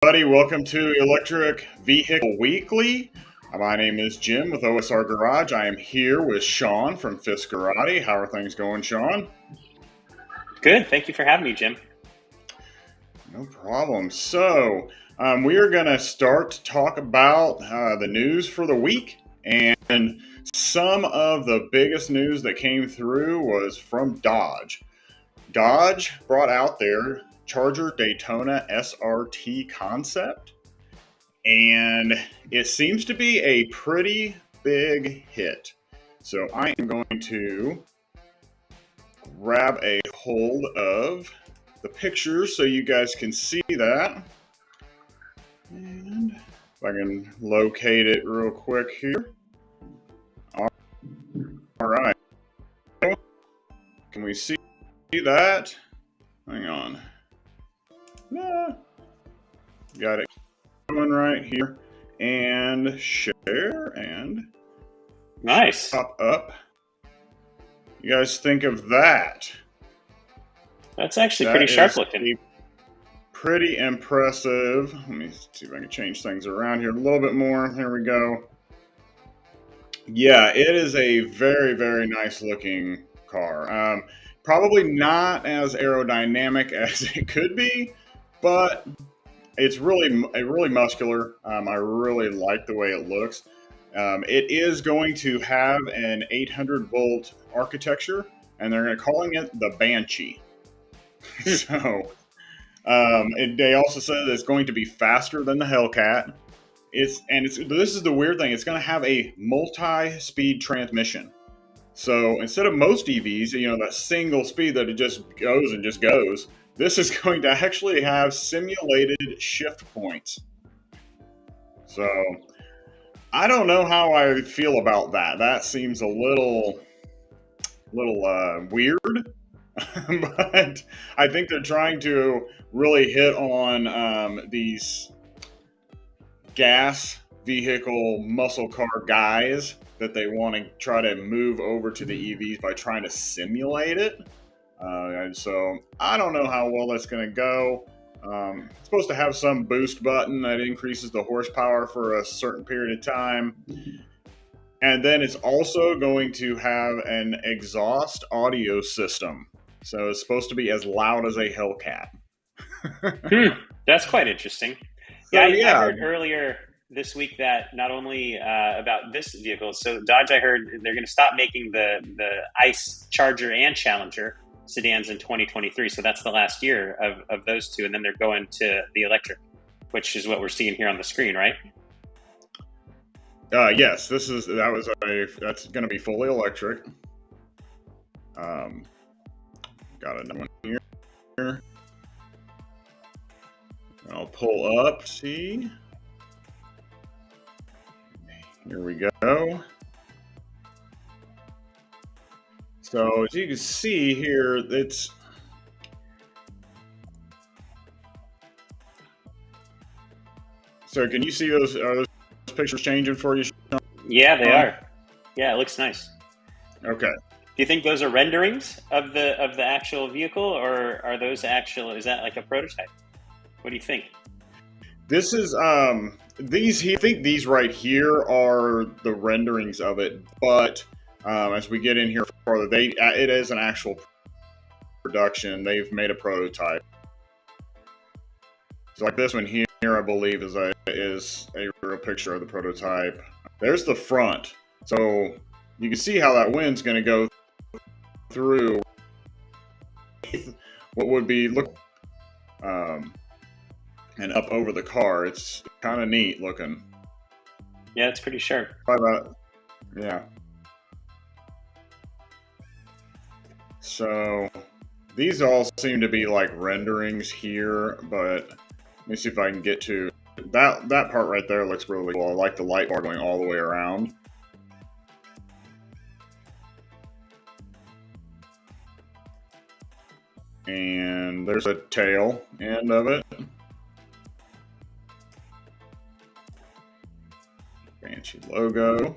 Buddy, welcome to Electric Vehicle Weekly. My name is Jim with OSR Garage. I am here with Sean from Fiskarati. How are things going, Sean? Good. Thank you for having me, Jim. No problem. So, we are going to start to talk about the news for the week. And some of the biggest news that came through was from Dodge. Dodge brought out their Charger Daytona SRT concept, and it seems to be a pretty big hit. So I am going to grab a hold of the pictures so you guys can see that. And if I can locate it real quick here. All right. Can we see that? Hang on. Got it going right here. And share and Nice. pop up. You guys think of that? That's actually pretty sharp looking. Pretty impressive. Let me see if I can change things around here a little bit more. There we go. Yeah, it is a very, very nice looking car. Probably not as aerodynamic as it could be, but it's really muscular. I really like the way it looks. It is going to have an 800-volt architecture, and they're calling it the Banshee. So, they also said that it's going to be faster than the Hellcat. This is the weird thing. It's going to have a multi-speed transmission. So instead of most EVs, that single speed that it just goes and just goes, this is going to actually have simulated shift points. So I don't know how I feel about that. That seems a little weird, but I think they're trying to really hit on these gas vehicle muscle car guys that they want to try to move over to the EVs by trying to simulate it. And so I don't know how well that's going to go. It's supposed to have some boost button that increases the horsepower for a certain period of time. And then it's also going to have an exhaust audio system. So it's supposed to be as loud as a Hellcat. That's quite interesting. I heard earlier this week that not only about this vehicle, so Dodge, I heard they're going to stop making the ICE Charger and Challenger sedans in 2023. So that's the last year of those two. And then they're going to the electric, which is what we're seeing here on the screen, right? Yes, that's going to be fully electric. Got another one here. I'll pull up, see. Here we go. So as you can see here, it's so. Can you see those? Are those pictures changing for you, Sean? Yeah, they are. Yeah, it looks nice. Okay. Do you think those are renderings of the actual vehicle, or are those actual? Is that like a prototype? What do you think? This is these. I think these right here are the renderings of it, but as we get in here further, it is an actual production. They've made a prototype. So like this one here, I believe is a real picture of the prototype. There's the front, so you can see how that wind's going to go through what would be and up over the car. It's kind of neat looking. Yeah, it's pretty sharp. Yeah. So these all seem to be like renderings here, but let me see if I can get to that part right there. Looks really cool. I like the light bar going all the way around. And there's a tail end of it. Banshee logo.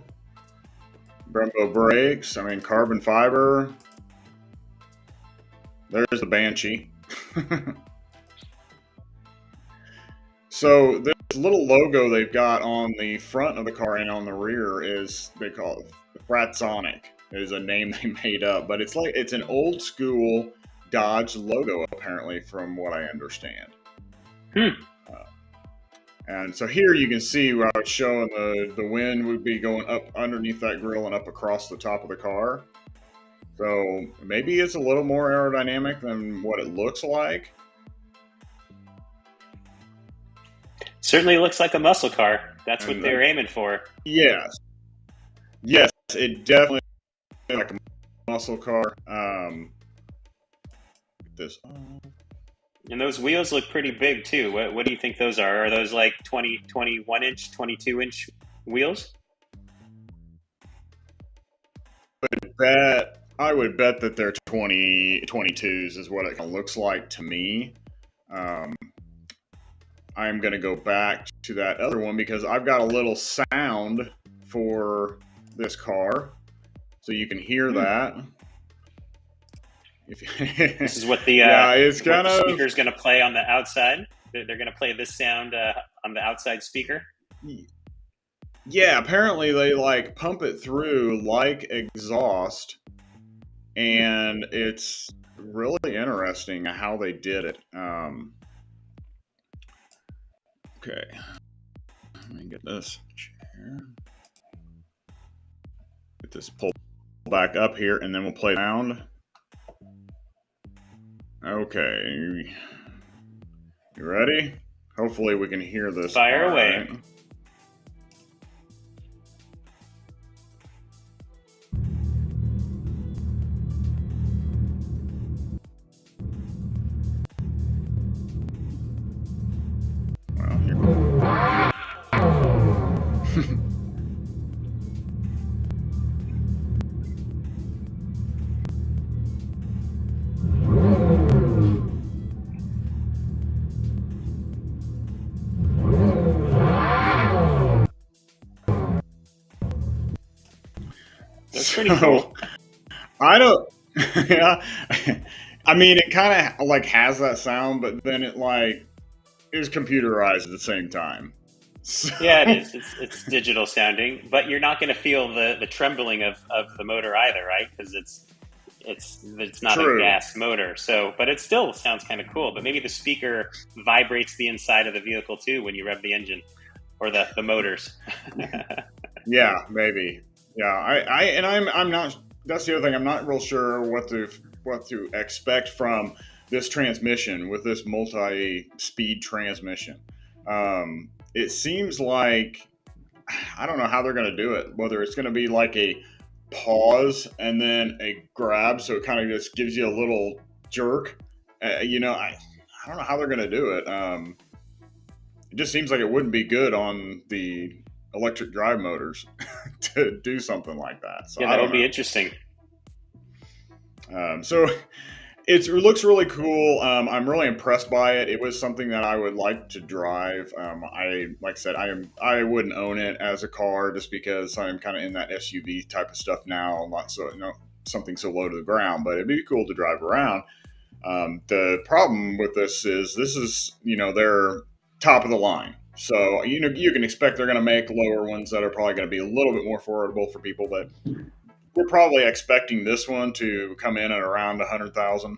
Brembo brakes. Carbon fiber. There's the Banshee. So this little logo they've got on the front of the car and on the rear is, they call it Fratsonic. Is a name they made up, but it's an old school Dodge logo apparently, from what I understand. And so here you can see where I was showing the wind would be going up underneath that grill and up across the top of the car. So maybe it's a little more aerodynamic than what it looks like. Certainly looks like a muscle car. That's what they were aiming for. Yes. Yes, it definitely looks like a muscle car. This. And those wheels look pretty big too. What do you think those are? Are those like 21 inch, 22 inch wheels? I would bet that they're 22s is what it looks like to me. I'm going to go back to that other one because I've got a little sound for this car, so you can hear that. This is what the speaker's going to play on the outside. They're going to play this sound on the outside speaker. Yeah, apparently they like pump it through like exhaust, and it's really interesting how they did it. Okay, let me get this chair. Get this pulled back up here, and then we'll play sound. Okay, you ready? Hopefully we can hear this. Fire away. Right. Well, here we go. That's pretty cool. I don't. Yeah, I mean, it kind of like has that sound, but then it like is computerized at the same time. So. Yeah, it is. It's digital sounding, but you're not going to feel the trembling of the motor either, right? Because it's not True. a gas motor. So, but it still sounds kind of cool. But maybe the speaker vibrates the inside of the vehicle too when you rev the engine or the motors. Yeah, maybe. Yeah, I'm not. That's the other thing. I'm not real sure what to expect from this transmission with this multi-speed transmission. It seems like I don't know how they're going to do it. Whether it's going to be like a pause and then a grab, so it kind of just gives you a little jerk. I don't know how they're going to do it. It just seems like it wouldn't be good on the electric drive motors to do something like that. So yeah, that'll be interesting. So it looks really cool. I'm really impressed by it. It was something that I would like to drive. Like I said, I wouldn't own it as a car just because I'm kind of in that SUV type of stuff now. Not so something so low to the ground, but it'd be cool to drive around. The problem with this is their top of the line. So, you can expect they're going to make lower ones that are probably going to be a little bit more affordable for people, but we're probably expecting this one to come in at around 100,000.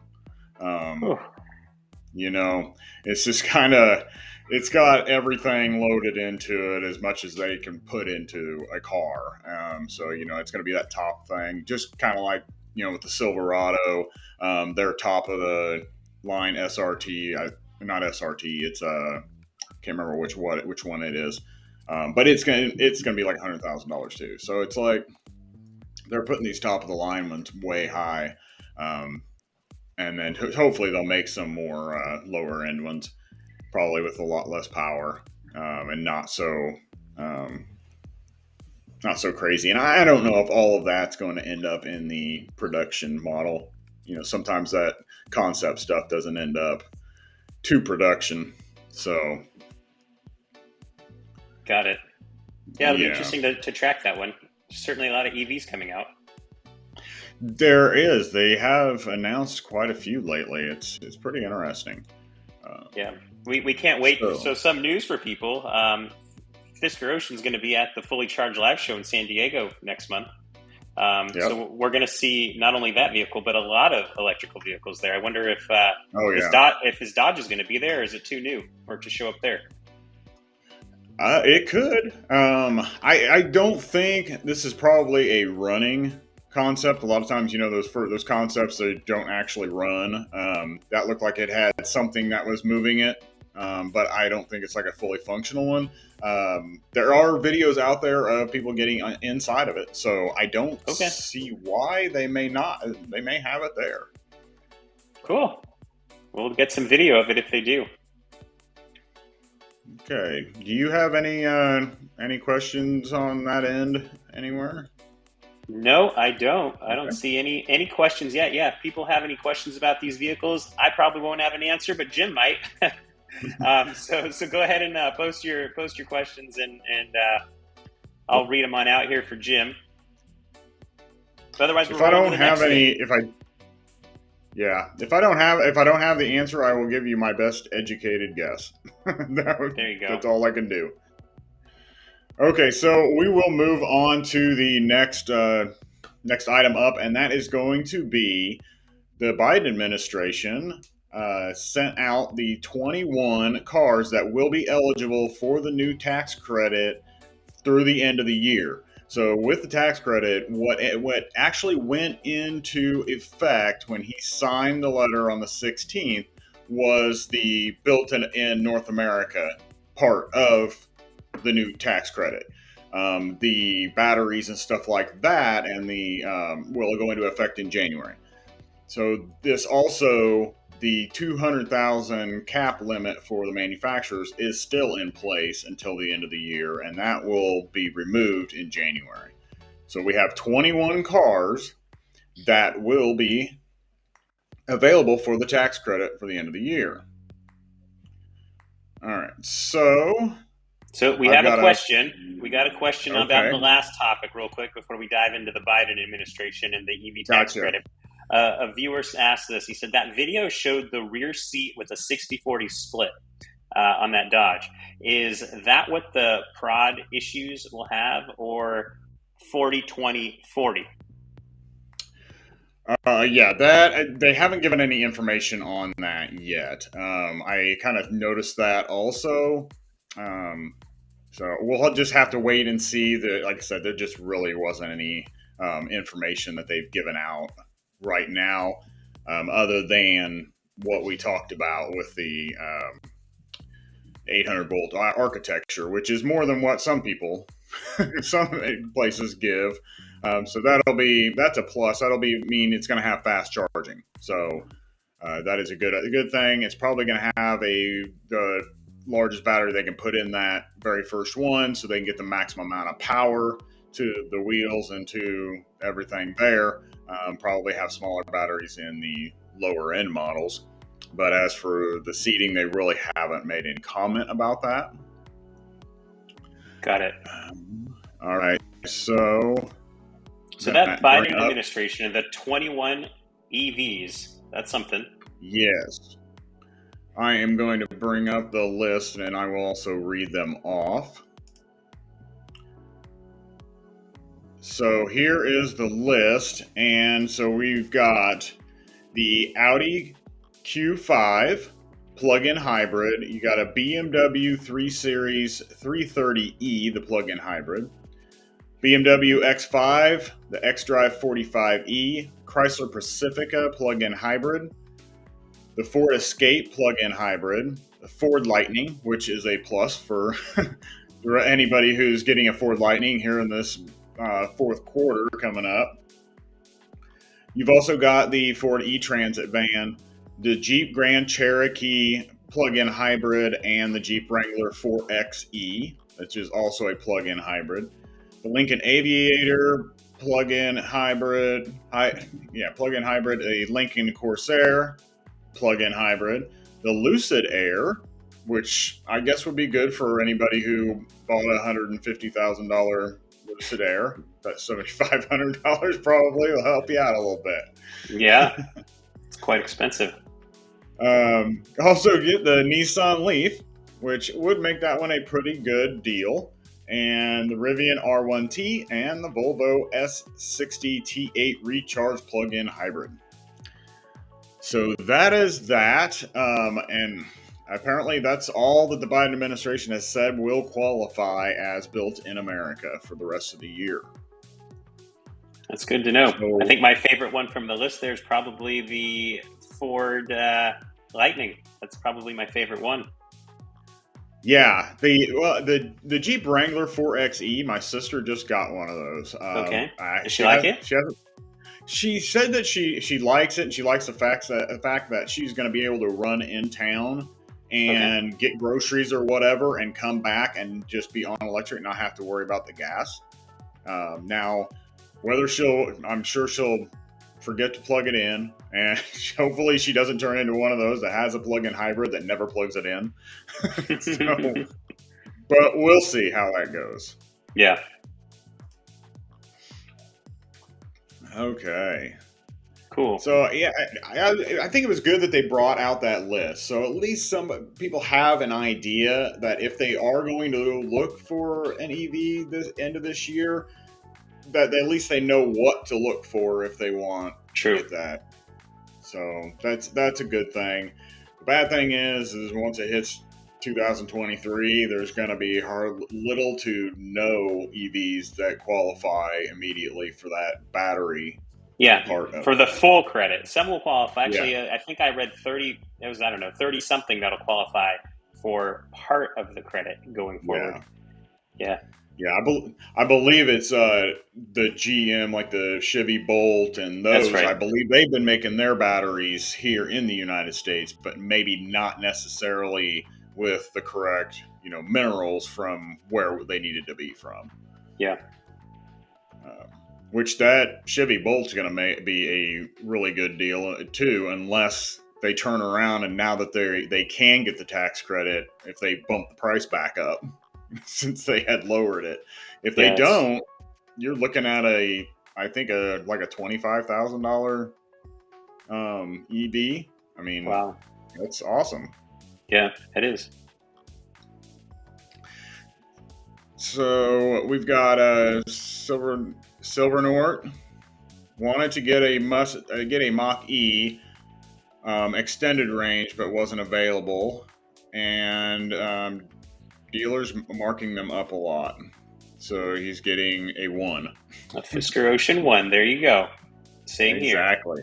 It's just kind of, it's got everything loaded into it as much as they can put into a car. So, it's going to be that top thing, just kind of like, with the Silverado, their top of the line SRT, not SRT, it's can't remember which one it is, but it's gonna be like $100,000 too. So it's like they're putting these top of the line ones way high, and then hopefully they'll make some more lower end ones, probably with a lot less power and not so crazy. And I don't know if all of that's going to end up in the production model. Sometimes that concept stuff doesn't end up to production. So. Got it. Yeah, it'll be interesting to track that one. There's certainly a lot of EVs coming out. There is. They have announced quite a few lately. It's pretty interesting. Yeah. We can't wait. So some news for people. Fisker Ocean's going to be at the Fully Charged Live Show in San Diego next month. So we're going to see not only that vehicle, but a lot of electrical vehicles there. I wonder if his Dodge is going to be there, or is it too new for it to show up there? It could. I don't think this is probably a running concept. A lot of times, those concepts, they don't actually run. That looked like it had something that was moving it, but I don't think it's like a fully functional one. There are videos out there of people getting inside of it, so I don't see why they may not. They may have it there. Cool. We'll get some video of it if they do. Okay. Do you have any questions on that end anywhere? No, I don't. I don't see any questions yet. Yeah, if people have any questions about these vehicles, I probably won't have an answer, but Jim might. So go ahead and post your questions, and I'll read them on out here for Jim. But otherwise, if I don't have the answer, I will give you my best educated guess. There you go. That's all I can do. Okay, so we will move on to the next item up, and that is going to be the Biden administration sent out the 21 cars that will be eligible for the new tax credit through the end of the year. So with the tax credit, what actually went into effect when he signed the letter on the 16th was the built in North America part of the new tax credit. The batteries and stuff like that, and will go into effect in January. So this also, the 200,000 cap limit for the manufacturers is still in place until the end of the year, and that will be removed in January. So we have 21 cars that will be available for the tax credit for the end of the year. All right, so we have a question. We got a question about the last topic real quick before we dive into the Biden administration and the EV tax credit. A viewer asked this. He said that video showed the rear seat with a 60-40 split on that Dodge. Is that what the prod issues will have, or 40-20-40? That they haven't given any information on that yet. I kind of noticed that also. So we'll just have to wait and see. Like I said, there just really wasn't any information that they've given out right now, other than what we talked about with the 800 volt architecture, which is more than what some places give. So that's a plus. That'll mean it's going to have fast charging. So that is a good thing. It's probably going to have the largest battery they can put in that very first one, so they can get the maximum amount of power to the wheels and to everything there. Probably have smaller batteries in the lower end models. But as for the seating, they really haven't made any comment about that. Got it. All right. So that Biden administration, the 21 EVs, that's something. Yes. I am going to bring up the list, and I will also read them off. So here is the list, and so we've got the Audi Q5 plug-in hybrid. You got a BMW 3 Series 330e, the plug-in hybrid. BMW X5, the xDrive 45e, Chrysler Pacifica plug-in hybrid, the Ford Escape plug-in hybrid, the Ford Lightning, which is a plus for anybody who's getting a Ford Lightning here in this fourth quarter coming up. You've also got the Ford E-Transit van, the Jeep Grand Cherokee plug-in hybrid, and the Jeep Wrangler 4xe, which is also a plug-in hybrid. The Lincoln Aviator plug-in hybrid, a Lincoln Corsair plug-in hybrid, the Lucid Air, which I guess would be good for anybody who bought a $150,000 Lucid Air. That $7,500 probably will help you out a little bit. Yeah, it's quite expensive. Also get the Nissan Leaf, which would make that one a pretty good deal, and the Rivian R1T and the Volvo S60 T8 Recharge plug-in hybrid. So that is that, and apparently that's all that the Biden administration has said will qualify as built in America for the rest of the year. That's good to know. So, I think my favorite one from the list there is probably the Ford Lightning. That's probably my favorite one. Yeah, the Jeep Wrangler 4xe. My sister just got one of those. Okay, does she like it? She said that she likes it, and she likes the fact that she's going to be able to run in town and get groceries or whatever, and come back and just be on electric, and not have to worry about the gas. Now, whether I'm sure she'll forget to plug it in, and hopefully she doesn't turn into one of those that has a plug-in hybrid that never plugs it in. But we'll see how that goes. Yeah. Okay. Cool. So yeah, I think it was good that they brought out that list. So at least some people have an idea that if they are going to look for an EV this end of this year, that at least they know what to look for if they want to get that. So that's a good thing. The bad thing is once it hits 2023, there's going to be little to no EVs that qualify immediately for that battery. For the full credit. Some will qualify. Actually, I think I read 30. It was 30 something that'll qualify for part of the credit going forward. Yeah. I believe it's the GM, like the Chevy Bolt and those. Right. I believe they've been making their batteries here in the United States, but maybe not necessarily with the correct, minerals from where they needed to be from. Yeah. Which that Chevy Bolt's going to be a really good deal too, unless they turn around and now that they can get the tax credit if they bump the price back up. Since they had lowered it. If they don't, you're looking at I think a $25,000 EV. I mean, wow, that's awesome. Yeah, it is. So we've got a Silvernort wanted to get a Mach E extended range, but wasn't available, and dealers marking them up a lot. So he's getting a 1. A Fisker Ocean 1. There you go. Same here. Exactly.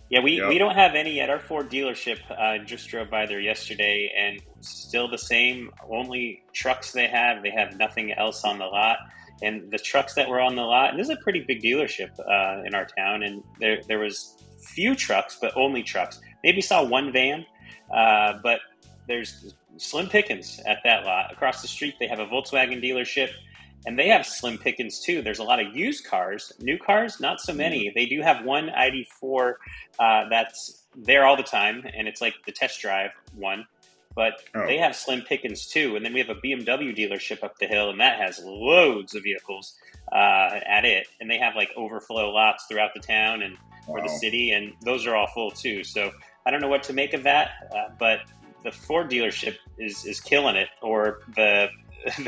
Yeah, we don't have any at our Ford dealership. I just drove by there yesterday, and still the same. Only trucks they have nothing else on the lot. And the trucks that were on the lot, and this is a pretty big dealership in our town, and there was few trucks, but only trucks. Maybe saw one van, but there's slim pickings at that lot. Across the street, they have a Volkswagen dealership, and they have slim pickings too. There's a lot of used cars. New cars, not so many. They do have one ID4 that's there all the time, and it's like the test drive one. But they have slim pickings too. And then we have a BMW dealership up the hill, and that has loads of vehicles at it. And they have like overflow lots throughout the town and or the city, and those are all full too. So I don't know what to make of that, but the Ford dealership is killing it, or the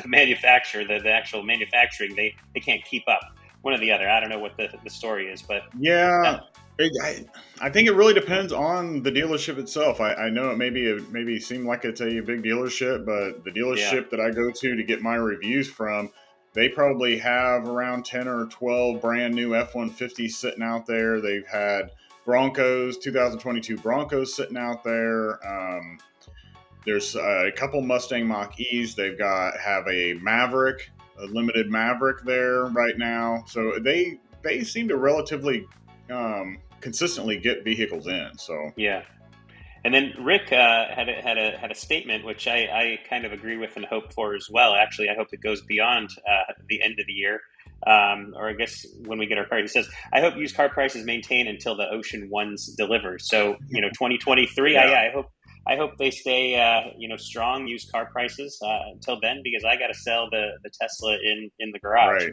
manufacturer, the actual manufacturing, they can't keep up. One or the other. I don't know what the story is, but I think it really depends on the dealership itself. I know it maybe seem like it's a big dealership, but the dealership that I go to get my reviews from, they probably have around 10 or 12 brand new F-150s sitting out there. They've had Broncos, 2022 Broncos sitting out there. There's a couple Mustang Mach-E's. Have a Maverick, a limited Maverick there right now. So they seem to relatively consistently get vehicles in. So yeah. And then Rick had a statement which I kind of agree with and hope for as well. Actually, I hope it goes beyond the end of the year, or I guess when we get our car. He says, "I hope used car prices maintain until the Ocean Ones deliver." So 2023. I hope they stay strong used car prices until then, because I got to sell the Tesla in the garage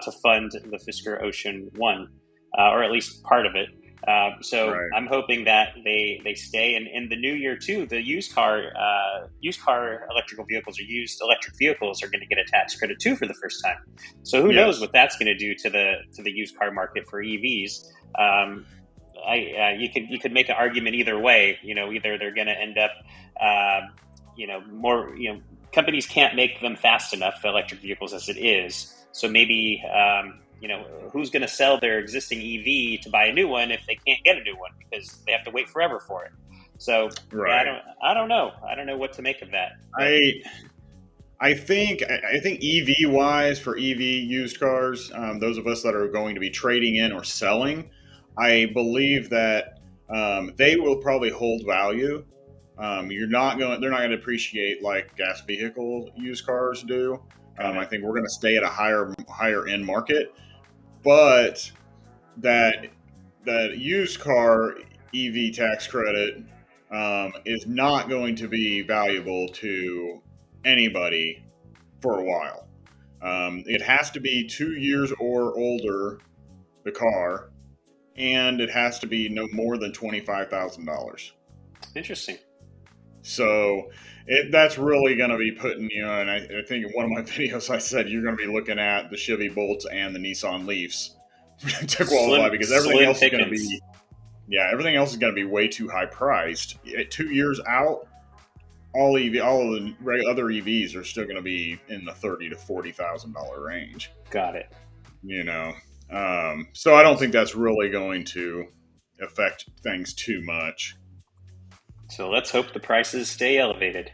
to fund the Fisker Ocean 1, or at least part of it. So Right. I'm hoping that they stay. And in the new year too, the used car electrical vehicles or used electric vehicles are going to get a tax credit too for the first time. So who knows Yes. what that's going to do to the used car market for EVs. You could make an argument either way. Either they're going to end up, more. Companies can't make them fast enough, the electric vehicles as it is. So maybe, who's going to sell their existing EV to buy a new one if they can't get a new one because they have to wait forever for it. So Right. I don't know. I don't know what to make of that. But I think EV wise, for EV used cars, those of us that are going to be trading in or selling, I believe that they will probably hold value. They're not going to appreciate like gas vehicle used cars do. I think we're going to stay at a higher end market, but that used car EV tax credit is not going to be valuable to anybody for a while. It has to be 2 years or older, the car, and it has to be no more than $25,000. Interesting. So that's really going to be putting you on. I think in one of my videos I said you're going to be looking at the Chevy Bolts and the Nissan Leafs to qualify because everything else is going to be, everything else is going to be way too high priced. 2 years out, all of the other EVs are still going to be in the $30,000 to $40,000 range. Got it. So I don't think that's really going to affect things too much. So let's hope the prices stay elevated.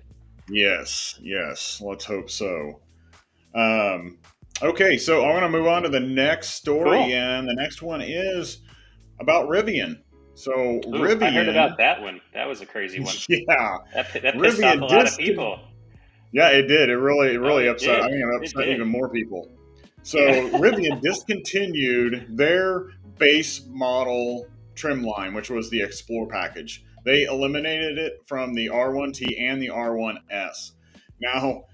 Yes, let's hope so. Okay, so I'm going to move on to the next story, cool. And the next one is about Rivian. So Rivian, I heard about that one. That was a crazy one. Yeah, that pissed off a lot of people. Yeah, it did. It really upset. Did. I mean, it upset even more people. So Rivian discontinued their base model trim line, which was the Explorer package. They eliminated it from the R1T and the R1S. Now,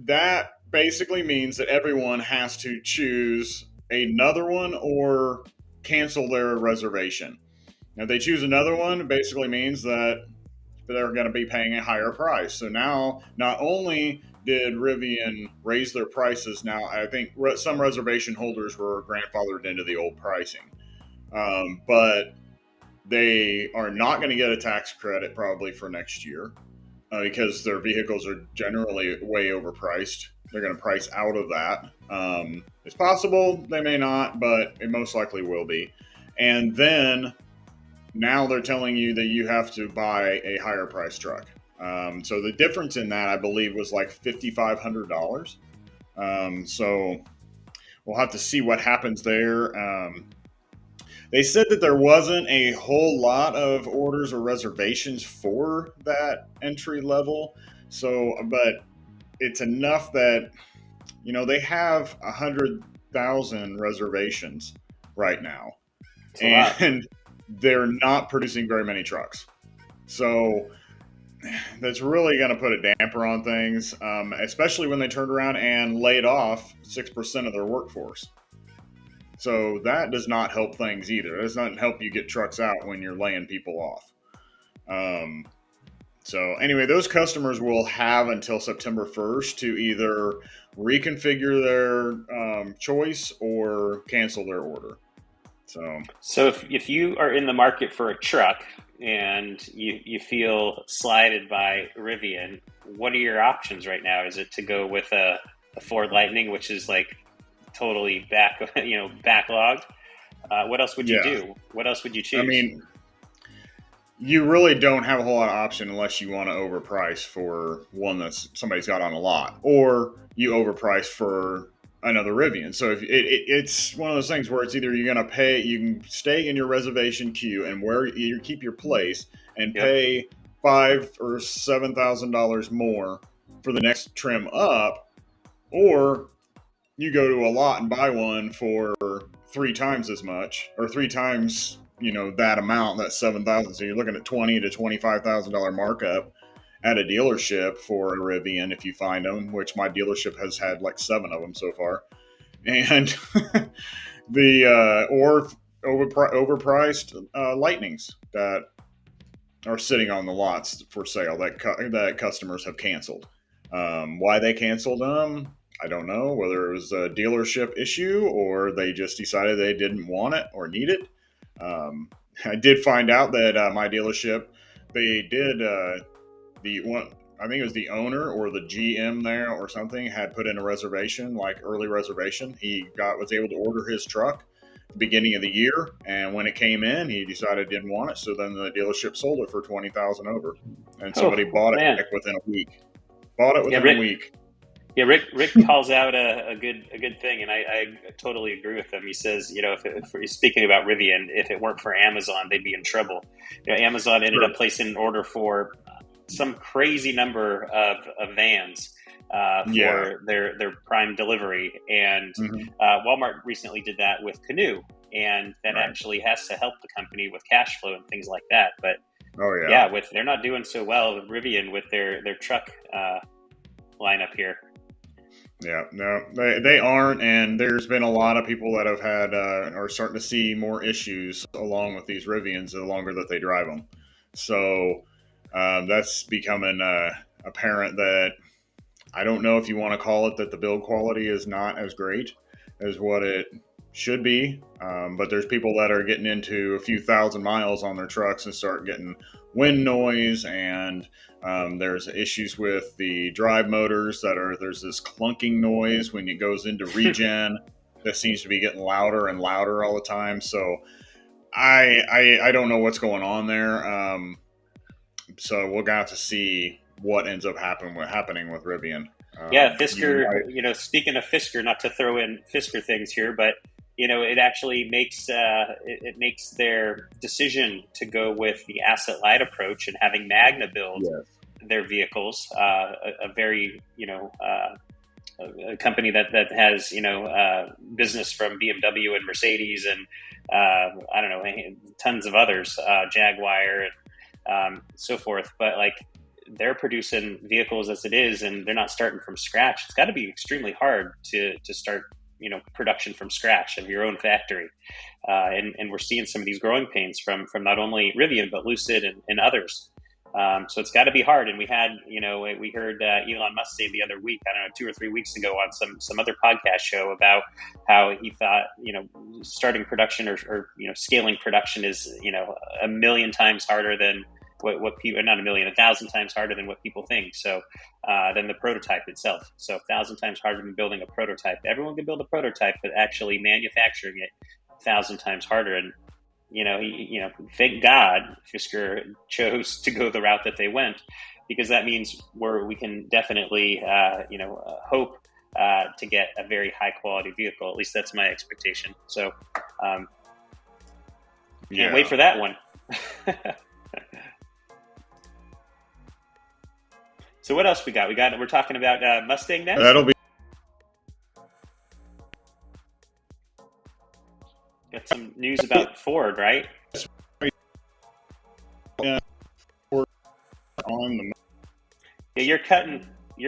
that basically means that everyone has to choose another one or cancel their reservation. Now, if they choose another one, it basically means that they're going to be paying a higher price. So now, not only did Rivian raise their prices, now I think some reservation holders were grandfathered into the old pricing. But they are not going to get a tax credit probably for next year because their vehicles are generally way overpriced. They're going to price out of that. It's possible they may not, but it most likely will be. And then now they're telling you that you have to buy a higher price truck. So the difference in that, I believe, was like $5,500. So we'll have to see what happens there. They said that there wasn't a whole lot of orders or reservations for that entry level. So, but it's enough that, they have 100,000 reservations right now. And they're not producing very many trucks. So that's really going to put a damper on things, especially when they turned around and laid off 6% of their workforce. So that does not help things either. It does not help you get trucks out when you're laying people off. So anyway, those customers will have until September 1st to either reconfigure their choice or cancel their order. So if you are in the market for a truck and you feel slighted by Rivian, what are your options right now? Is it to go with a Ford Lightning, which is like totally backlogged? What else would you do? What else would you choose? I mean, you really don't have a whole lot of option unless you want to overprice for one that's somebody's got on a lot, or you overprice for another Rivian. So if it's one of those things where it's either you're going to pay, you can stay in your reservation queue and where you keep your place and pay $5,000 or $7,000 more for the next trim up, or you go to a lot and buy one for 3 times as much, or 3 times, that amount, that $7,000. So you're looking at $20,000 to $25,000 markup at a dealership for a Rivian if you find them, which my dealership has had like 7 of them so far. And or overpriced Lightnings that are sitting on the lots for sale that customers have canceled. Why they canceled them, I don't know. Whether it was a dealership issue or they just decided they didn't want it or need it. I did find out that my dealership, they did the one. I think it was the owner or the GM there or something had put in a reservation, like early reservation. He was able to order his truck beginning of the year, and when it came in, he decided he didn't want it. So then the dealership sold it for $20,000 over, and somebody bought it like within a week. Bought it within a week. Yeah, Rick calls out a good thing, and I totally agree with him. He says, if he's speaking about Rivian, if it weren't for Amazon, they'd be in trouble. Amazon ended up placing an order for some crazy number of vans for their prime delivery, and Walmart recently did that with Canoe, and that actually has to help the company with cash flow and things like that. But they're not doing so well with Rivian with their truck lineup here. Yeah, no, they aren't, and there's been a lot of people that have had are starting to see more issues along with these Rivians the longer that they drive them. So that's becoming apparent that I don't know if you want to call it that the build quality is not as great as what it should be, but there's people that are getting into a few thousand miles on their trucks and start getting wind noise, and there's issues with the drive motors there's this clunking noise when it goes into regen that seems to be getting louder and louder all the time. So I don't know what's going on there. So we're going to have to see what ends up happening with Rivian. Fisker, speaking of Fisker, not to throw in Fisker things here, but it actually makes their decision to go with the asset light approach and having Magna build their vehicles, a very a company that has business from BMW and Mercedes and I don't know, tons of others, Jaguar and so forth, but like they're producing vehicles as it is, and they're not starting from scratch. It's got to be extremely hard to start production from scratch of your own factory, and we're seeing some of these growing pains from not only Rivian but Lucid and others. So it's got to be hard. And we had we heard Elon Musk say the other week, I don't know, 2 or 3 weeks ago on some other podcast show about how he thought starting production or scaling production is a million times harder than what people, not a million, 1,000 times harder than what people think. So than the prototype itself. So 1,000 times harder than building a prototype. Everyone can build a prototype, but actually manufacturing it 1,000 times harder. And thank God Fisker chose to go the route that they went, because that means we can definitely hope to get a very high quality vehicle. At least that's my expectation. So can't wait for that one. So what else we got? We're talking about Mustang next. That'll be. Got some news about Ford, right? Yeah, Ford on the. Yeah, you're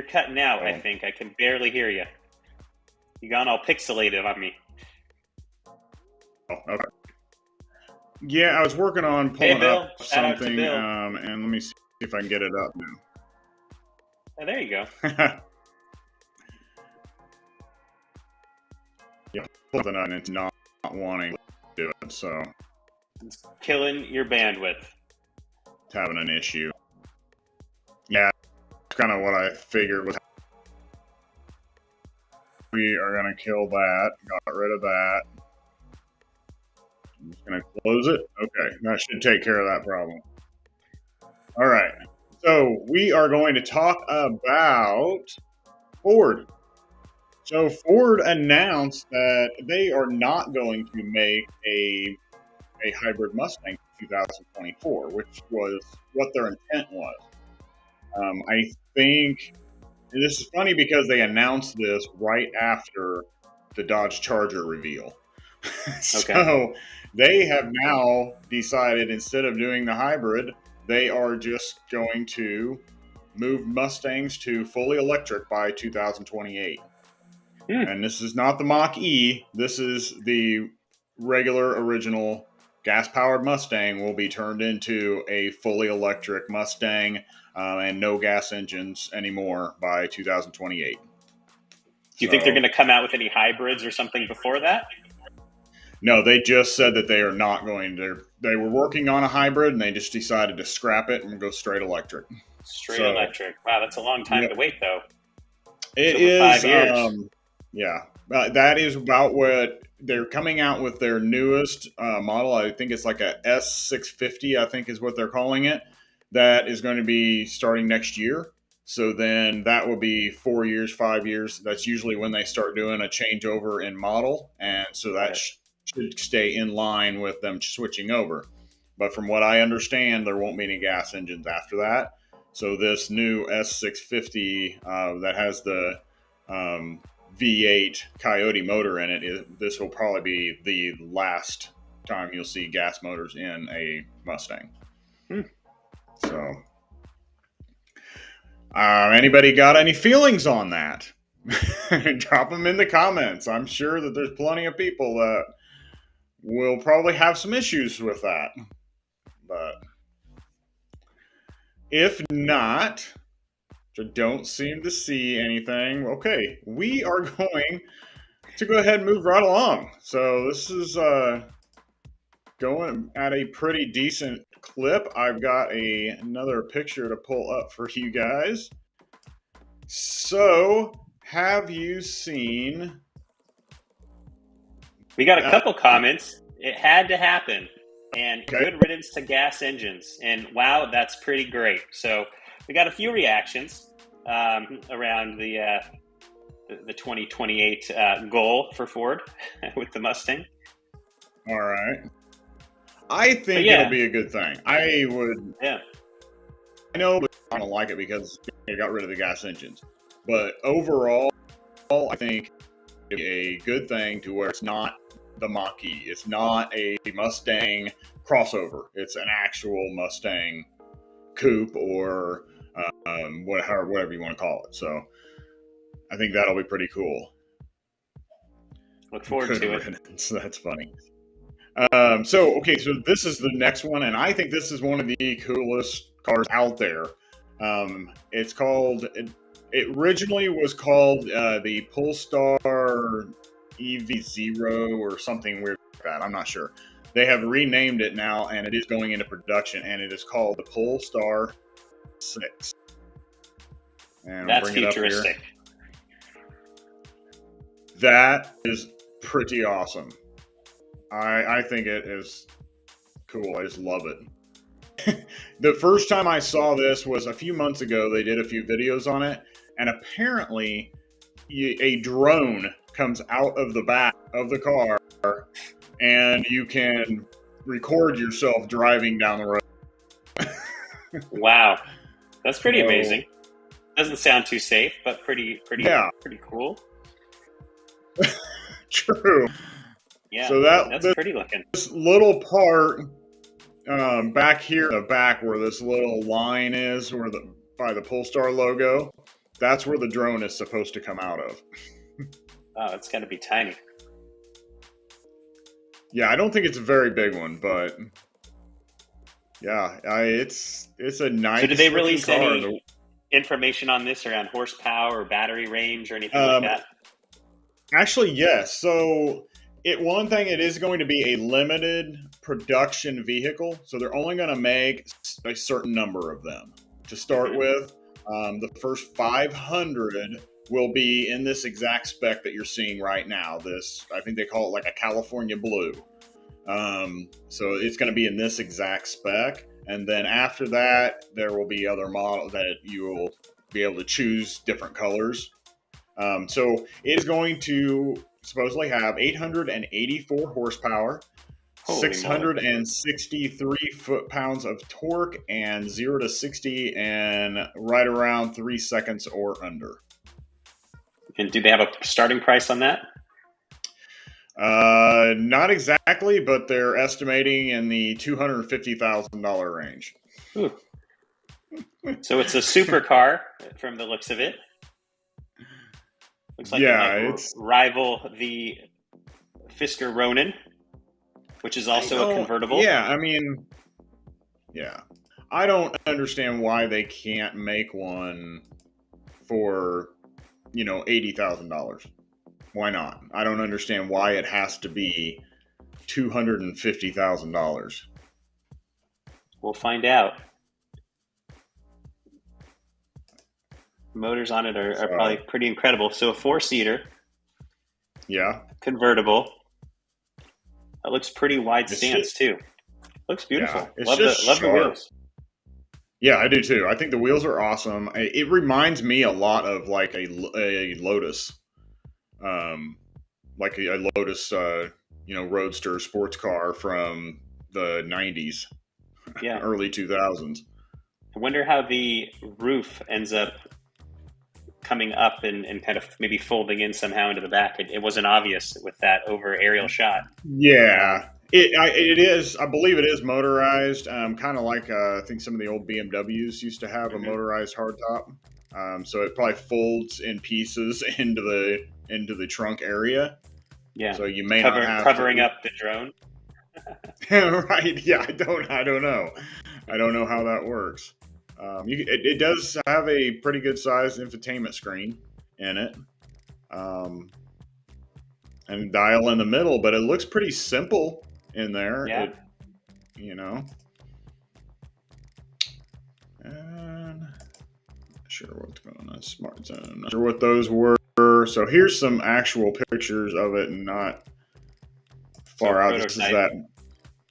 cutting out. I think I can barely hear you. You gone all pixelated on me. Oh, okay. Yeah, I was working on pulling up something, and let me see if I can get it up now. Oh, there you go. Yeah, something on it's not wanting to do it, so it's killing your bandwidth. It's having an issue. Yeah, that's kind of what I figured was. We are going to kill that. Got rid of that. I'm just going to close it. Okay, that should take care of that problem. All right. So we are going to talk about Ford. So Ford announced that they are not going to make a hybrid Mustang in 2024, which was what their intent was. I think this is funny because they announced this right after the Dodge Charger reveal. So they have now decided, instead of doing the hybrid, they are just going to move Mustangs to fully electric by 2028. And this is not the Mach-E. This is the regular original gas-powered Mustang will be turned into a fully electric Mustang and no gas engines anymore by 2028. Do you think they're going to come out with any hybrids or something before that? No, they just said that they are not going to. They were working on a hybrid, and they just decided to scrap it and go straight electric. Straight electric. Wow, that's a long time to wait, though. It is 5 years. Yeah, that is about what they're coming out with their newest model. I think it's like a S650. I think is what they're calling it. That is going to be starting next year. So then that will be 4 years, 5 years. That's usually when they start doing a changeover in model, and so that should stay in line with them switching over. But from what I understand, there won't be any gas engines after that. So this new S650 that has the V8 Coyote motor in it, this will probably be the last time you'll see gas motors in a Mustang. So, anybody got any feelings on that? Drop them in the comments. I'm sure that there's plenty of people that will probably have some issues with that. But if not, I don't seem to see anything. Okay, we are going to go ahead and move right along. So this is going at a pretty decent clip. I've got another picture to pull up for you guys. So, have you seen... We got a couple comments. It had to happen. And good riddance to gas engines. And wow, that's pretty great. So we got a few reactions around the 2028 goal for Ford with the Mustang. All right. I think it'll be a good thing. I would. Yeah. I know I don't like it because they got rid of the gas engines. But overall, I think it'll be a good thing to where it's not the Mach-E. It's not a Mustang crossover. It's an actual Mustang coupe or whatever you want to call it. So I think that'll be pretty cool. Look forward to it. So that's funny. So this is the next one, and I think this is one of the coolest cars out there. It's called. It originally was called the Polestar EV0 or something weird like that. I'm not sure. They have renamed it now, and it is going into production, and it is called the Polestar 6. And that's futuristic. That is pretty awesome. I think it is cool. I just love it. The first time I saw this was a few months ago. They did a few videos on it, and apparently a drone comes out of the back of the car, and you can record yourself driving down the road. Wow, that's pretty amazing. Doesn't sound too safe, but pretty cool. True. Yeah, so that's pretty looking. This little part back here in the back where this little line is, by the Polestar logo, that's where the drone is supposed to come out of. Oh, it's got to be tiny. Yeah, I don't think it's a very big one, but yeah, it's a nice. So did they release any information on this around horsepower or battery range or anything like that? Actually, yes. So it is going to be a limited production vehicle. So they're only going to make a certain number of them to start with. The first 500 will be in this exact spec that you're seeing right now. I think they call it like a California Blue. So it's going to be in this exact spec. And then after that, there will be other models that you will be able to choose different colors. So it's going to supposedly have 884 horsepower, 663 foot-pounds of torque, and 0 to 60 in right around 3 seconds or under. And do they have a starting price on that? Not exactly, but they're estimating in the $250,000 range. Ooh. So it's a supercar from the looks of it. Looks like it might rival the Fisker Ronin. which is also a convertible. Yeah, I mean, yeah. I don't understand why they can't make one for, $80,000. Why not? I don't understand why it has to be $250,000. We'll find out. Motors on it are probably pretty incredible. So a 4-seater. Yeah. Convertible. That looks pretty wide stance too. Looks beautiful. Yeah, love the wheels. Yeah, I do too. I think the wheels are awesome. It reminds me a lot of like a Lotus, like a Lotus, Roadster sports car from the 90s, early 2000s. I wonder how the roof ends up coming up and kind of maybe folding in somehow into the back. It wasn't obvious with that over aerial shot. Yeah. It is. I believe it is motorized. Kind of like I think some of the old BMWs used to have a motorized hardtop. So it probably folds in pieces into the trunk area. Yeah. So you may not have covering up the drone. Right. Yeah. I don't know. I don't know how that works. It does have a pretty good sized infotainment screen in it. And dial in the middle, but it looks pretty simple in there. Yeah. And not sure what's going on. Smart Zone. Not sure what those were. So here's some actual pictures of it, and not far out. This is that.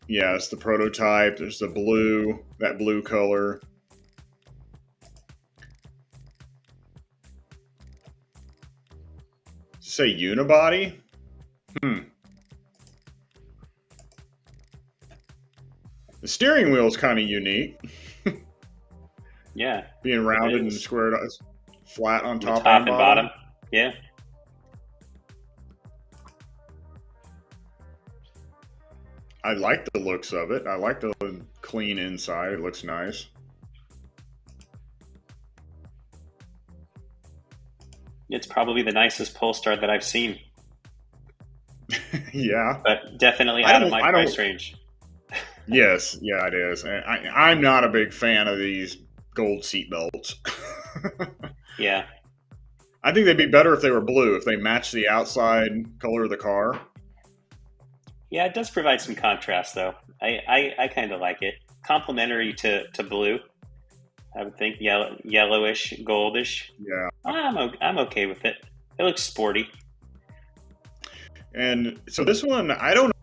Yeah, it's the prototype. There's the blue, that blue color. Say unibody? The steering wheel is kind of unique. Yeah. Being rounded and squared, flat on top and bottom. Yeah. I like the looks of it. I like the clean inside. It looks nice. It's probably the nicest Polestar that I've seen. Yeah. But definitely out of my price range. Yes, yeah, it is. I'm not a big fan of these gold seat belts. Yeah. I think they'd be better if they were blue, if they match the outside color of the car. Yeah, it does provide some contrast, though. I kind of like it. Complementary to blue. I would think yellowish, goldish. Yeah. I'm okay with it. It looks sporty. And so this one, I don't know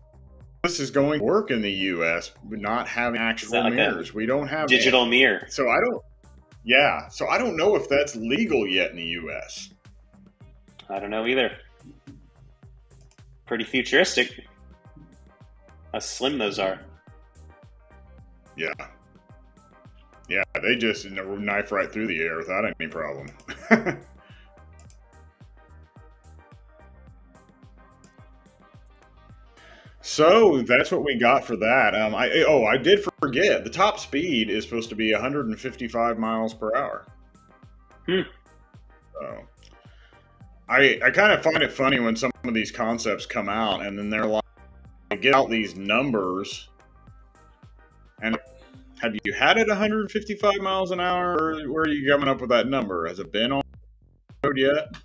if this is going to work in the U.S., but not having actual mirrors. We don't have digital mirror. So I don't know if that's legal yet in the U.S. I don't know either. Pretty futuristic. How slim those are. Yeah. Yeah, they just knife right through the air without any problem. So that's what we got for that. I did forget. The top speed is supposed to be 155 miles per hour. So I kind of find it funny when some of these concepts come out and then they're like, they get out these numbers, and have you had it 155 miles an hour, or where are you coming up with that number? Has it been on the road yet?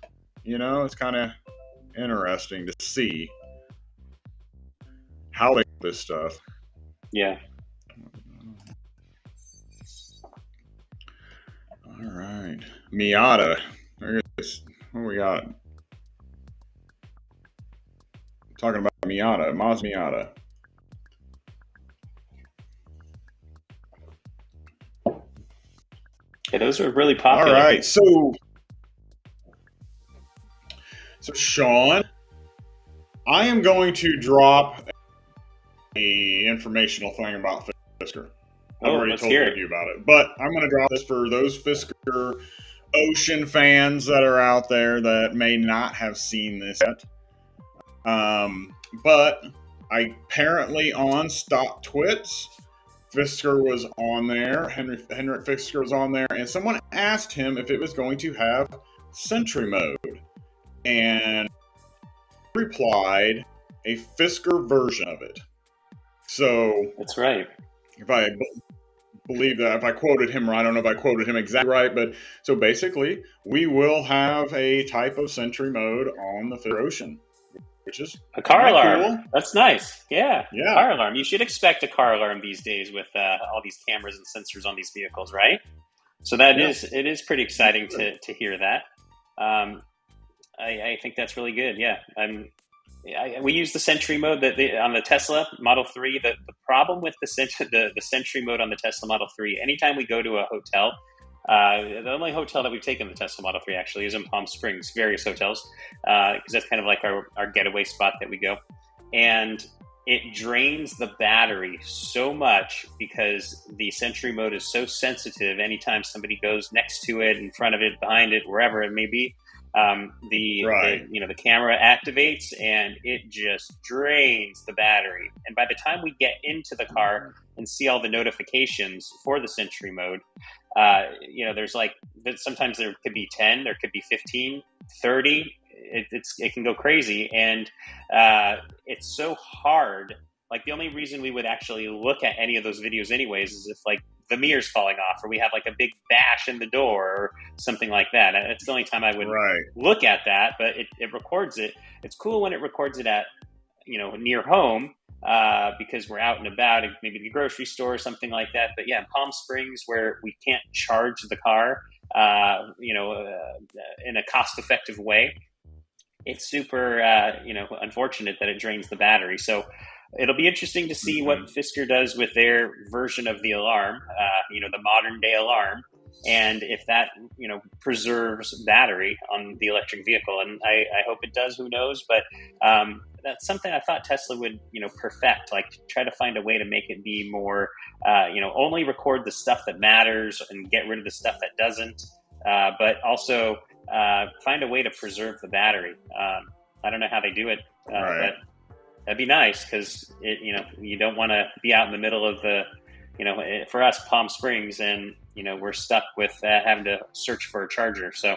It's kind of interesting to see how they do this stuff. Yeah. All right. Miata. What we got? Talking about Miata. Mazda Miata. Yeah, those are really popular. All right. So Sean, I am going to drop a informational thing about Fisker. I've already told you about it, but I'm going to drop this for those Fisker Ocean fans that are out there that may not have seen this yet. But apparently on Stock Twits, Fisker was on there. Henrik Fisker was on there, and someone asked him if it was going to have Sentry mode, and replied a Fisker version of it. So that's right. If I believe that, if I quoted him right, I don't know if I quoted him exactly right, but so basically, we will have a type of Sentry mode on the Fifth Ocean, which is a car kind of alarm. cool. That's nice. Yeah, Yeah, car alarm. You should expect a car alarm these days with all these cameras and sensors on these vehicles, right? So it is pretty exciting to hear that. I think that's really good. Yeah, we use the Sentry mode on the Tesla Model 3. The problem with the Sentry mode on the Tesla Model 3, anytime we go to a hotel, the only hotel that we've taken the Tesla Model 3 actually is in Palm Springs, various hotels, because that's kind of like our getaway spot that we go. And it drains the battery so much because the Sentry mode is so sensitive. Anytime somebody goes next to it, in front of it, behind it, wherever it may be, the camera activates and it just drains the battery. And by the time we get into the car and see all the notifications for the Sentry mode, there's sometimes there could be 10, there could be 15, 30. It can go crazy, and it's so hard. Like, the only reason we would actually look at any of those videos anyways is if like the mirror's falling off, or we have like a big bash in the door or something like that. It's the only time I would look at that, but it records it. It's cool when it records it at, near home, because we're out and about, maybe the grocery store or something like that. But yeah, in Palm Springs, where we can't charge the car, in a cost-effective way, it's super, unfortunate that it drains the battery. So it'll be interesting to see what Fisker does with their version of the alarm, the modern day alarm, and if that, preserves battery on the electric vehicle. And I hope it does, who knows, but that's something I thought Tesla would, perfect, like try to find a way to make it be more, only record the stuff that matters and get rid of the stuff that doesn't, but also find a way to preserve the battery. I don't know how they do it, but that'd be nice, because you don't want to be out in the middle of the, for us, Palm Springs, and we're stuck with having to search for a charger. So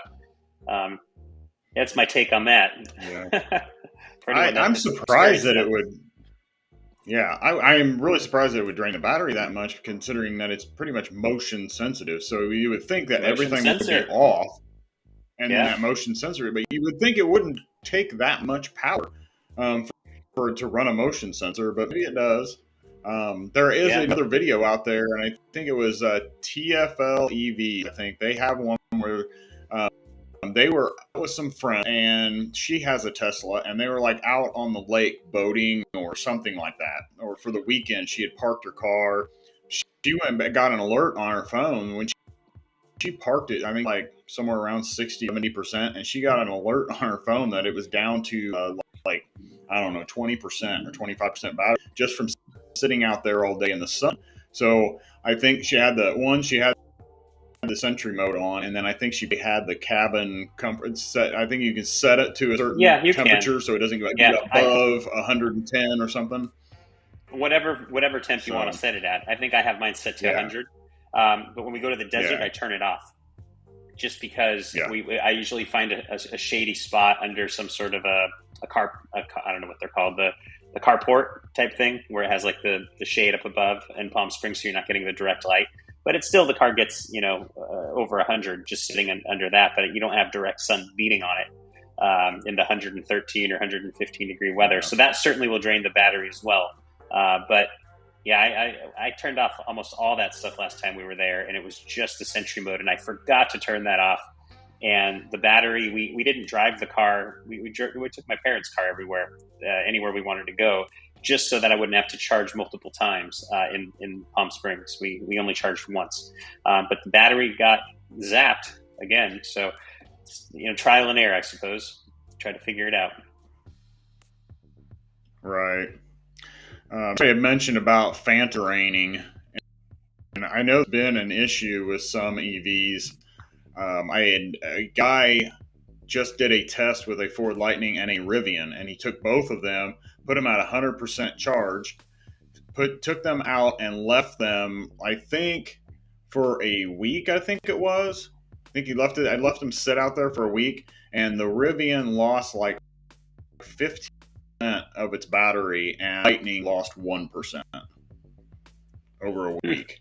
that's my take on that. Yeah. I'm surprised that it would. Yeah, I am really surprised that it would drain the battery that much, considering that it's pretty much motion sensitive. So you would think that everything would be off, and then that motion sensor, but you would think it wouldn't take that much power for it to run a motion sensor, but maybe it does. There is another video out there, and I think it was TFL EV. I think they have one where they were with some friends, and she has a Tesla, and they were like out on the lake boating or something like that, or for the weekend. She had parked her car. She went and got an alert on her phone when she parked it, I think like somewhere around 60-70%, and she got an alert on her phone that it was down to 20% or 25% battery just from sitting out there all day in the sun. So I think she had the Sentry mode on, and then I think she had the cabin comfort set. I think you can set it to a certain temperature so it doesn't go above 110 or something. Whatever temp you want to set it at. I think I have mine set to 100. But when we go to the desert, I turn it off, just because I usually find a shady spot under some sort of a car. I don't know what they're called, the carport type thing, where it has like the shade up above in Palm Springs, so you're not getting the direct light. But it's still, the car gets over 100 just sitting under that, but you don't have direct sun beating on it in the 113 or 115 degree weather. So that certainly will drain the battery as well. But yeah, I turned off almost all that stuff last time we were there, and it was just the Sentry mode, and I forgot to turn that off. And the battery, we didn't drive the car. We took my parents' car everywhere, anywhere we wanted to go, just so that I wouldn't have to charge multiple times in Palm Springs. We only charged once. But the battery got zapped again. So, trial and error, I suppose. Try to figure it out. Right. I had mentioned about Fanta raining, and I know it's been an issue with some EVs. I had a guy just did a test with a Ford Lightning and a Rivian, and he took both of them, put them at 100% charge, took them out and left them, I think, for a week, I think it was. I think he left it. I left them sit out there for a week, and the Rivian lost like 15% of its battery, and Lightning lost 1%. over a week.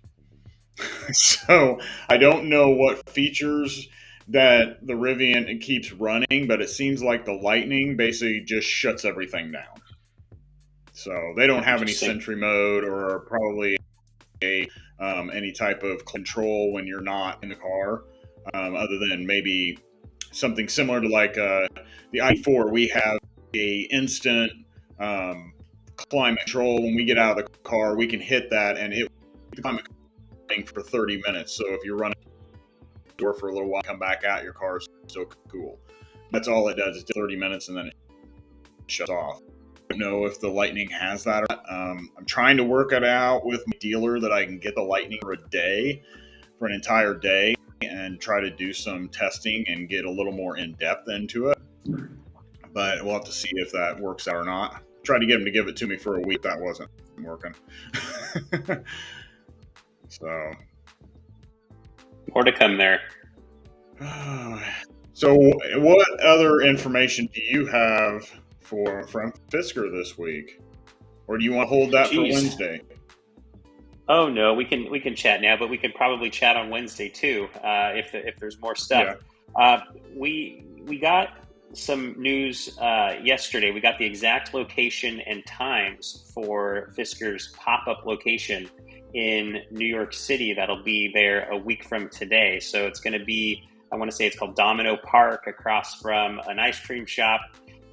So I don't know what features that the Rivian keeps running, but it seems like the Lightning basically just shuts everything down. So they don't have any Sentry mode or probably any type of control when you're not in the car, other than maybe something similar to like the i4. We have a instant climate control. When we get out of the car, we can hit that and it will climate for 30 minutes. So if you're running the door for a little while, come back out, your car is still cool. That's all it does. It's 30 minutes and then it shuts off. I don't know if the Lightning has that or not. I'm trying to work it out with my dealer that I can get the Lightning for a day, for an entire day, and try to do some testing and get a little more in depth into it. But we'll have to see if that works out or not. Tried to get him to give it to me for a week. That wasn't working. So more to come there. So what other information do you have from Fisker this week? Or do you want to hold that for Wednesday? Oh no, we can chat now, but we could probably chat on Wednesday too, if there's more stuff. Yeah. We got some news yesterday. We got the exact location and times for Fisker's pop-up location in New York City. That'll be there a week from today. So it's going to be, I want to say it's called Domino Park, across from an ice cream shop.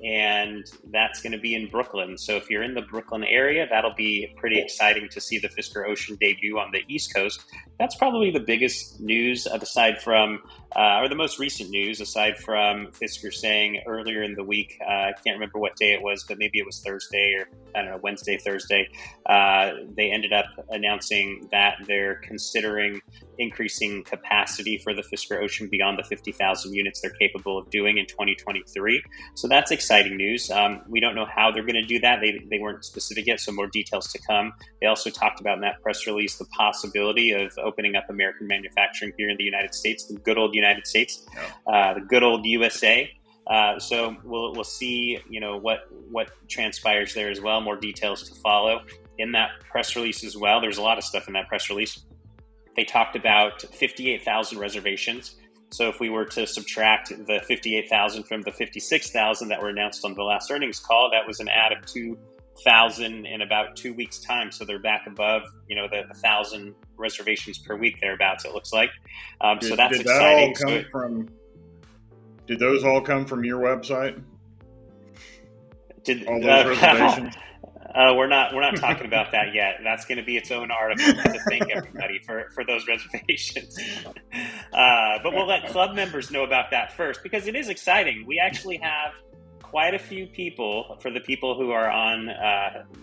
And that's going to be in Brooklyn. So if you're in the Brooklyn area, that'll be pretty exciting to see the Fisker Ocean debut on the East Coast. That's probably the biggest news aside from, or the most recent news aside from Fisker saying earlier in the week, I can't remember what day it was, but maybe it was Thursday or I don't know, Wednesday, Thursday. They ended up announcing that they're considering increasing capacity for the Fisker Ocean beyond the 50,000 units they're capable of doing in 2023. So that's exciting news. We don't know how they're going to do that. They weren't specific yet, so more details to come. They also talked about in that press release the possibility of opening up American manufacturing here in the United States, the good old United States, the good old USA. So we'll see, what transpires there as well. More details to follow in that press release as well. There's a lot of stuff in that press release. They talked about 58,000 reservations. So if we were to subtract the 58,000 from the 56,000 that were announced on the last earnings call, that was an add of 2,000 in about 2 weeks' time. So they're back above, the 1,000 reservations per week thereabouts, it looks like. So that's exciting. Did those all come from your website? All those reservations? We're not talking about that yet. That's going to be its own article to thank everybody for those reservations. But we'll let club members know about that first, because it is exciting. We actually have quite a few people, for the people who are on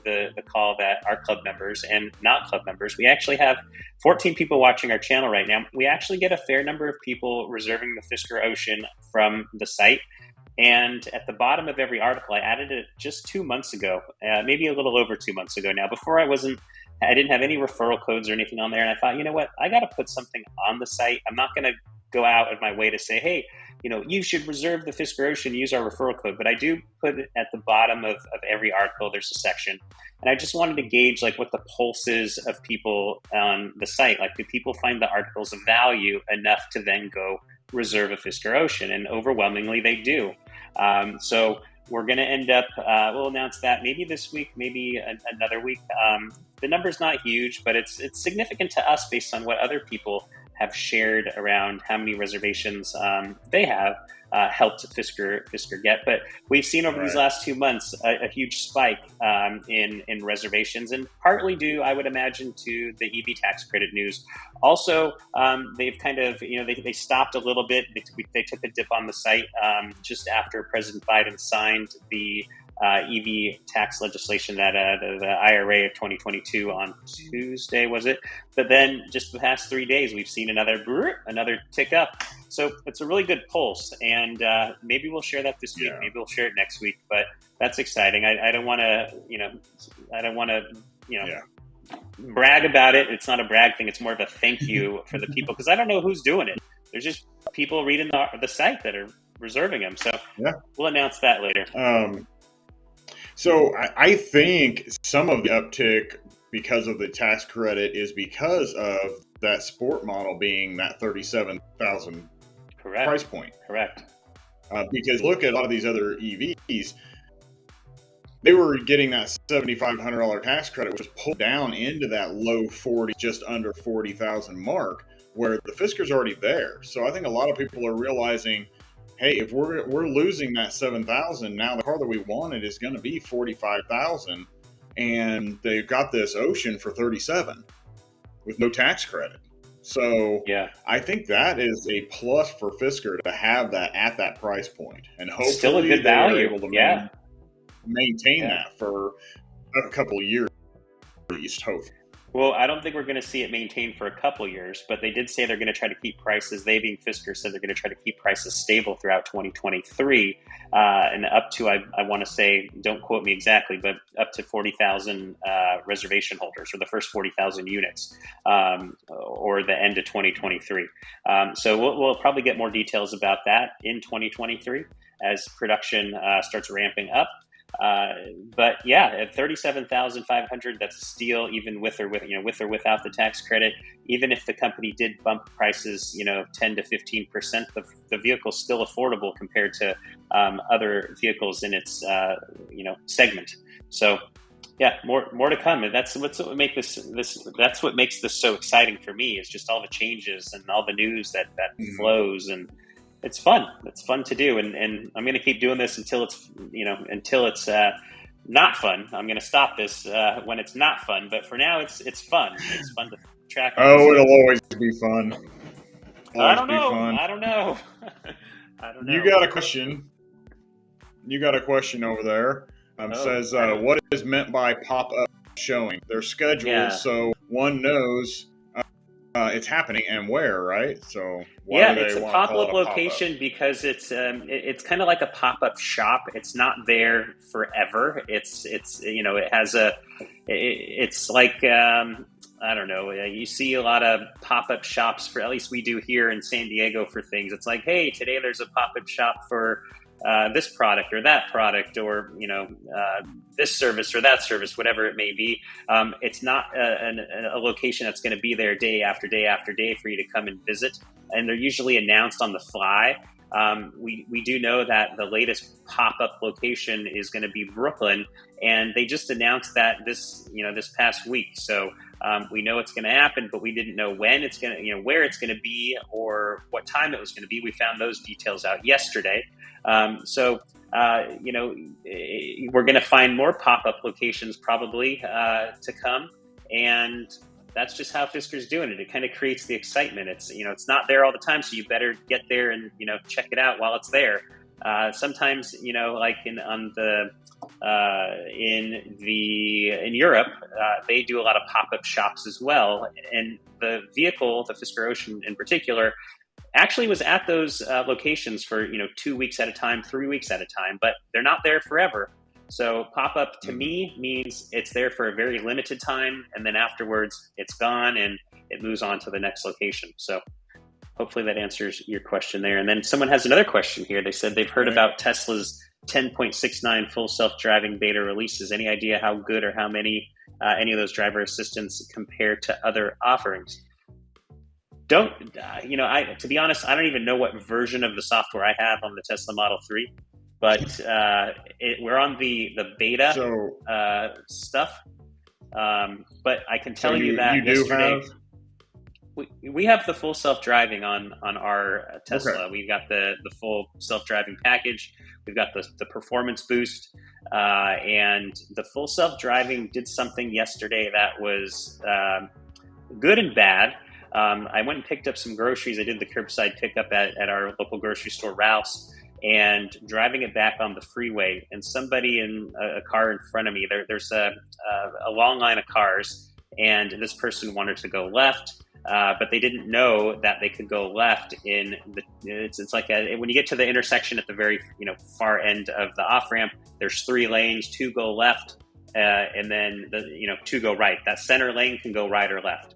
the call that are club members and not club members. We actually have 14 people watching our channel right now. We actually get a fair number of people reserving the Fisker Ocean from the site. And at the bottom of every article, I added it just 2 months ago, maybe a little over 2 months ago now. Before I didn't have any referral codes or anything on there. And I thought, you know what, I got to put something on the site. I'm not going to go out of my way to say, hey, you should reserve the Fisker Ocean, use our referral code. But I do put it at the bottom of every article. There's a section. And I just wanted to gauge what the pulse is of people on the site. Do people find the articles of value enough to then go reserve a Fisker Ocean? And overwhelmingly, they do. So we're going to end up, we'll announce that maybe this week, maybe another week. The number's not huge, but it's significant to us based on what other people have shared around how many reservations they have helped Fisker get. But we've seen over these last 2 months a huge spike in reservations, and partly due, I would imagine, to the EV tax credit news. Also, they've kind of, they stopped a little bit. They took a dip on the site just after President Biden signed the EV tax legislation, that the IRA of 2022 on Tuesday, was it? But then just the past 3 days, we've seen another tick up. So it's a really good pulse, and maybe we'll share that this week. Yeah. Maybe we'll share it next week. But that's exciting. I don't want to, brag about it. It's not a brag thing. It's more of a thank you for the people, because I don't know who's doing it. There's just people reading the site that are reserving them. So we'll announce that later. So I think some of the uptick because of the tax credit is because of that sport model being that 37,000 price point. Correct. Because look at a lot of these other EVs, they were getting that $7,500 tax credit, which was pulled down into that low 40, just under 40,000 mark, where the Fisker's already there. So I think a lot of people are realizing, hey, if we're losing that 7,000, now the car that we wanted is going to be 45,000, and they've got this Ocean for 37 with no tax credit. So yeah, I think that is a plus for Fisker to have that at that price point, and hopefully still a good value. They're able to maintain that for a couple of years at least, hopefully. Well, I don't think we're going to see it maintained for a couple years, but they did say they're going to try to keep prices. They, being Fisker, said they're going to try to keep prices stable throughout 2023, and up to, I want to say, don't quote me exactly, but up to 40,000 reservation holders, or the first 40,000 units, or the end of 2023. So we'll probably get more details about that in 2023 as production starts ramping up. But yeah, at 37,500, that's a steal, even with or without the tax credit. Even if the company did bump prices, 10 to 15%, the vehicle's still affordable compared to other vehicles in its segment. So yeah, more to come. And that's what make that's what makes this so exciting for me, is just all the changes and all the news that flows, and it's fun. It's fun to do, and I'm going to keep doing this until it's not fun. I'm going to stop this when it's not fun, but for now it's fun. It's fun to track. Oh, it'll always be fun. I don't know. You got a question? You got a question over there? Says what is meant by pop-up showing? They're scheduled so one knows it's happening and where, right? So it's a pop-up location because it's kind of like a pop-up shop. It's not there forever. It's it has it's like I don't know. You see a lot of pop-up shops, for at least we do here in San Diego, for things. It's like, hey, today there's a pop-up shop for this product or that product, or this service or that service, whatever it may be. It's not a location that's going to be there day after day after day for you to come and visit, and they're usually announced on the fly. We do know that the latest pop-up location is going to be Brooklyn, and they just announced that this past week. So we know it's going to happen, but we didn't know when it's going to, where it's going to be or what time it was going to be. We found those details out yesterday. So we're going to find more pop-up locations probably to come, and that's just how Fisker's doing it. It kind of creates the excitement. It's it's not there all the time, so you better get there and check it out while it's there. Sometimes like in Europe, they do a lot of pop-up shops as well, and the vehicle, the Fisker Ocean in particular, actually was at those locations for 2 weeks at a time, 3 weeks at a time, but they're not there forever. So pop-up to me means it's there for a very limited time, and then afterwards it's gone and it moves on to the next location. So hopefully that answers your question there. And then someone has another question here. They said they've heard about Tesla's 10.69 full self-driving beta releases. Any idea how good or how many any of those driver assistants compare to other offerings? To be honest, I don't even know what version of the software I have on the Tesla Model 3, but we're on the beta stuff. But I can tell you that yesterday we have the full self-driving on our Tesla. Okay. We've got the full self-driving package. We've got the performance boost, and the full self-driving did something yesterday that was good and bad. I went and picked up some groceries. I did the curbside pickup at our local grocery store, Ralph's, and driving it back on the freeway. And somebody in a car in front of me, there's a long line of cars, and this person wanted to go left, but they didn't know that they could go left it's like when you get to the intersection at the very far end of the off ramp. There's 3 lanes, 2 go left, and then 2 go right. That center lane can go right or left.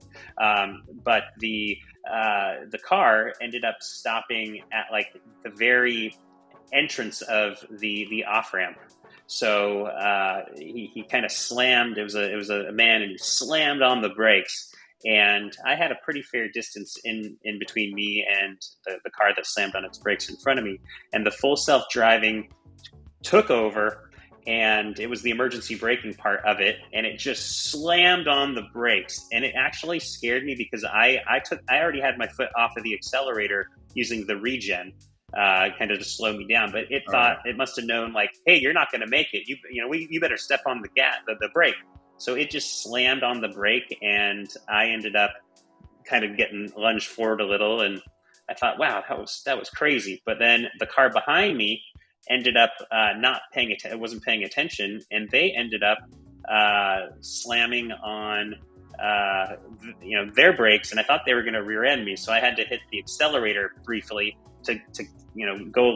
But the car ended up stopping at like the very entrance of the off ramp. So he kind of slammed. It was a man, and he slammed on the brakes. And I had a pretty fair distance in between me and the car that slammed on its brakes in front of me. And the full self-driving took over, and it was the emergency braking part of it, and it just slammed on the brakes. And it actually scared me because I already had my foot off of the accelerator using the regen, kind of to slow me down. But it thought, it must have known, like, hey, you're not going to make it. You better step on the brake. So it just slammed on the brake, and I ended up kind of getting lunged forward a little. And I thought, wow, that was crazy. But then the car behind me ended up wasn't paying attention, and they ended up slamming on their brakes, and I thought they were going to rear end me. So I had to hit the accelerator briefly to go a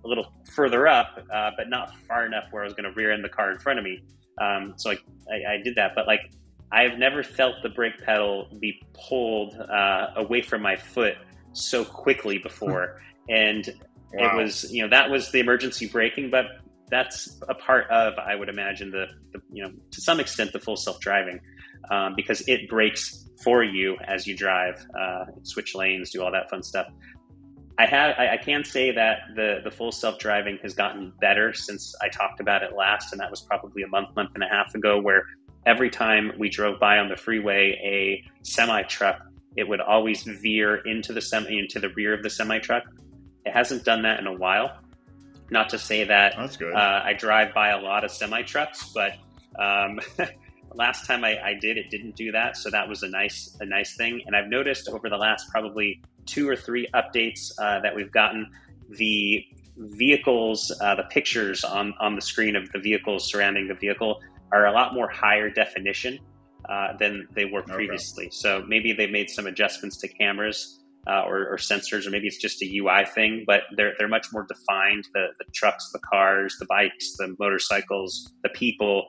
little further up, but not far enough where I was going to rear end the car in front of me. So I did that, but I've never felt the brake pedal be pulled away from my foot so quickly before. And wow. It was, that was the emergency braking, but that's a part of, I would imagine, the to some extent, the full self-driving, because it brakes for you as you drive, switch lanes, do all that fun stuff. I can say that the full self-driving has gotten better since I talked about it last, and that was probably a month and a half ago, where every time we drove by on the freeway a semi-truck, it would always veer into the rear of the semi-truck. It hasn't done that in a while. Not to say that that's good. I drive by a lot of semi-trucks, but last time I did, it didn't do that. So that was a nice thing. And I've noticed over the last probably 2 or 3 updates that we've gotten, the vehicles, the pictures on the screen of the vehicles surrounding the vehicle are a lot more higher definition than they were previously. Okay. So maybe they made some adjustments to cameras or sensors, or maybe it's just a UI thing, but they're much more defined. The trucks, the cars, the bikes, the motorcycles, the people,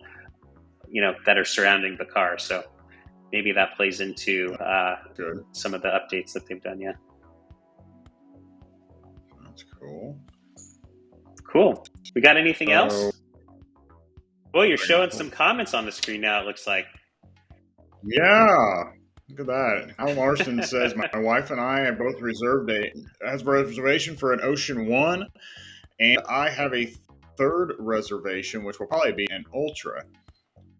that are surrounding the car. So maybe that plays into some of the updates that they've done. Yeah. That's cool. Cool. We got anything else? Well, you're showing some comments on the screen now, it looks like. Yeah. Look at that. Al Larson says, my wife and I have both has a reservation for an Ocean One, and I have a third reservation, which will probably be an Ultra.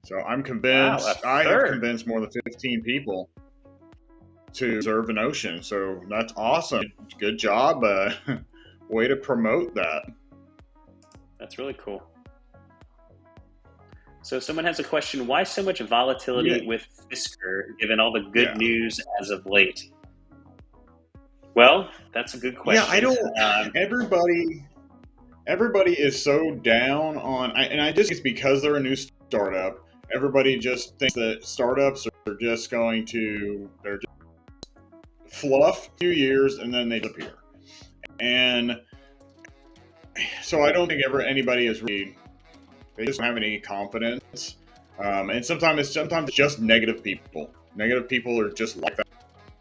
So I'm convinced, I have convinced more than 15 people to reserve an Ocean. So that's awesome. Good job. Way to promote that. That's really cool. So someone has a question: why so much volatility with Fisker, given all the good news as of late? Well, that's a good question. Yeah, I don't. Everybody is so down on, and I just think it's because they're a new startup. Everybody just thinks that startups are just they're just fluff a few years and then they disappear. And so I don't think anybody is really. They just don't have any confidence, and sometimes it's just negative people. Negative people are just like that.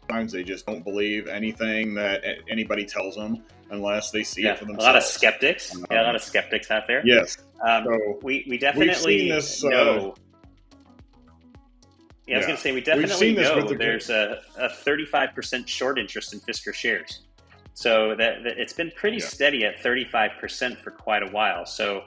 Sometimes they just don't believe anything that anybody tells them unless they see it for themselves. A lot of skeptics. A lot of skeptics out there. Yes. So we definitely know. I was going to say we definitely know there's a 35% short interest in Fisker shares. So that it's been pretty steady at 35% for quite a while. So.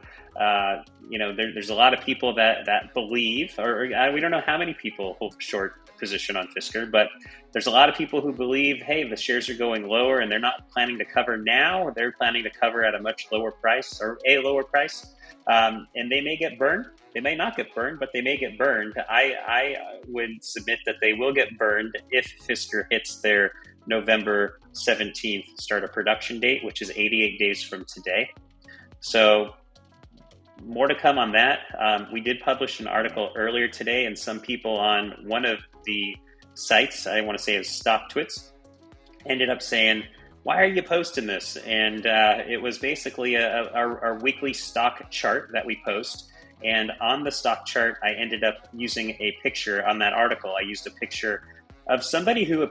There's a lot of people that believe, or we don't know how many people hold short position on Fisker, but there's a lot of people who believe, hey, the shares are going lower and they're not planning to cover now, or they're planning to cover at a much lower price or a lower price. And they may get burned. They may not get burned, but they may get burned. I would submit that they will get burned if Fisker hits their November 17th start of production date, which is 88 days from today. So more to come on that. We did publish an article earlier today, and some people on one of the sites, I want to say is StockTwits, ended up saying, why are you posting this? And it was basically our weekly stock chart that we post. And on the stock chart, I ended up using a picture on that article. I used a picture of somebody who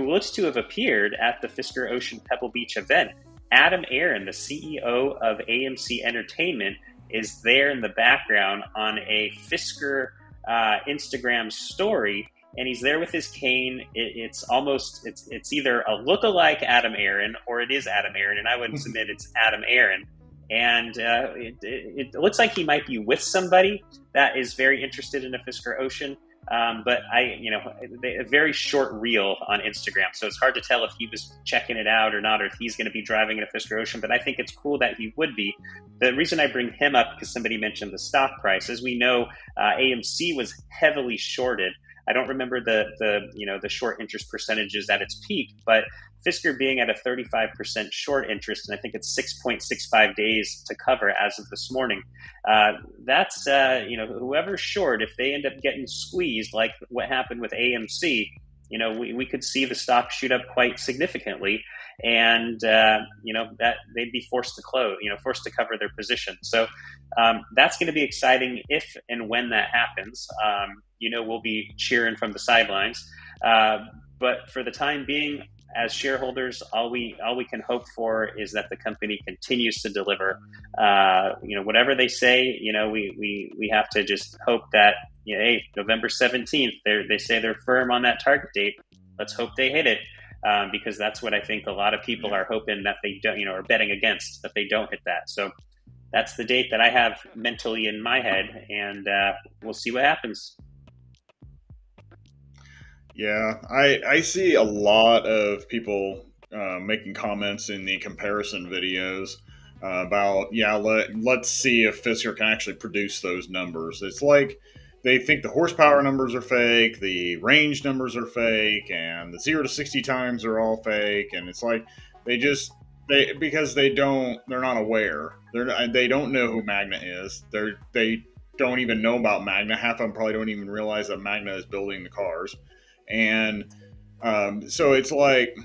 looks to have appeared at the Fisker Ocean Pebble Beach event. Adam Aaron, the CEO of AMC Entertainment, is there in the background on a Fisker Instagram story, and he's there with his cane. It's either a look-alike Adam Aaron or it is Adam Aaron, and I would submit it's Adam Aaron. And it looks like he might be with somebody that is very interested in a Fisker Ocean. But a very short reel on Instagram, so it's hard to tell if he was checking it out or not, or if he's going to be driving in a Fisker Ocean. But I think it's cool that he would be. The reason I bring him up because somebody mentioned the stock price. As we know, AMC was heavily shorted. I don't remember the short interest percentages at its peak, but Fisker being at a 35% short interest, and I think it's 6.65 days to cover as of this morning. That's whoever's short, if they end up getting squeezed like what happened with AMC, we could see the stock shoot up quite significantly, and that they'd be forced to close, forced to cover their position. So that's going to be exciting if and when that happens. We'll be cheering from the sidelines. But for the time being, as shareholders, all we can hope for is that the company continues to deliver. Whatever they say, we have to just hope that hey, November 17th, they say they're firm on that target date. Let's hope they hit it, because that's what I think a lot of people are hoping that they don't, are betting against, that they don't hit that. So that's the date that I have mentally in my head, and we'll see what happens. Yeah, I see a lot of people making comments in the comparison videos about, let's see if Fisker can actually produce those numbers. It's like they think the horsepower numbers are fake, the range numbers are fake, and the 0 to 60 times are all fake, and it's like because they're not aware. They don't know who Magna is. They don't even know about Magna. Half of them probably don't even realize that Magna is building the cars. And so it's like,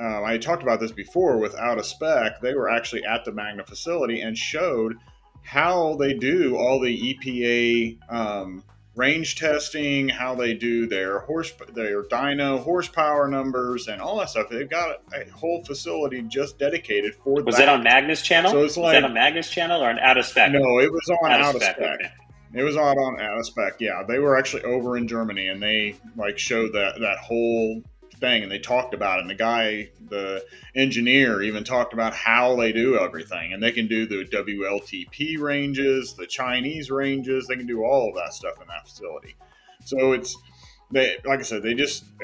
I talked about this before with Out of Spec. They were actually at the Magna facility and showed how they do all the EPA range testing, how they do their dyno horsepower numbers and all that stuff. They've got a whole facility just dedicated for that. Was that on Magna's channel? So it's like, was that on Magna's channel or on Out of Spec? No, it was on Out of Spec. Okay. It was out of spec. Yeah, they were actually over in Germany, and they showed that whole thing, and they talked about it. And the engineer, even talked about how they do everything, and they can do the WLTP ranges, the Chinese ranges. They can do all of that stuff in that facility. So like I said,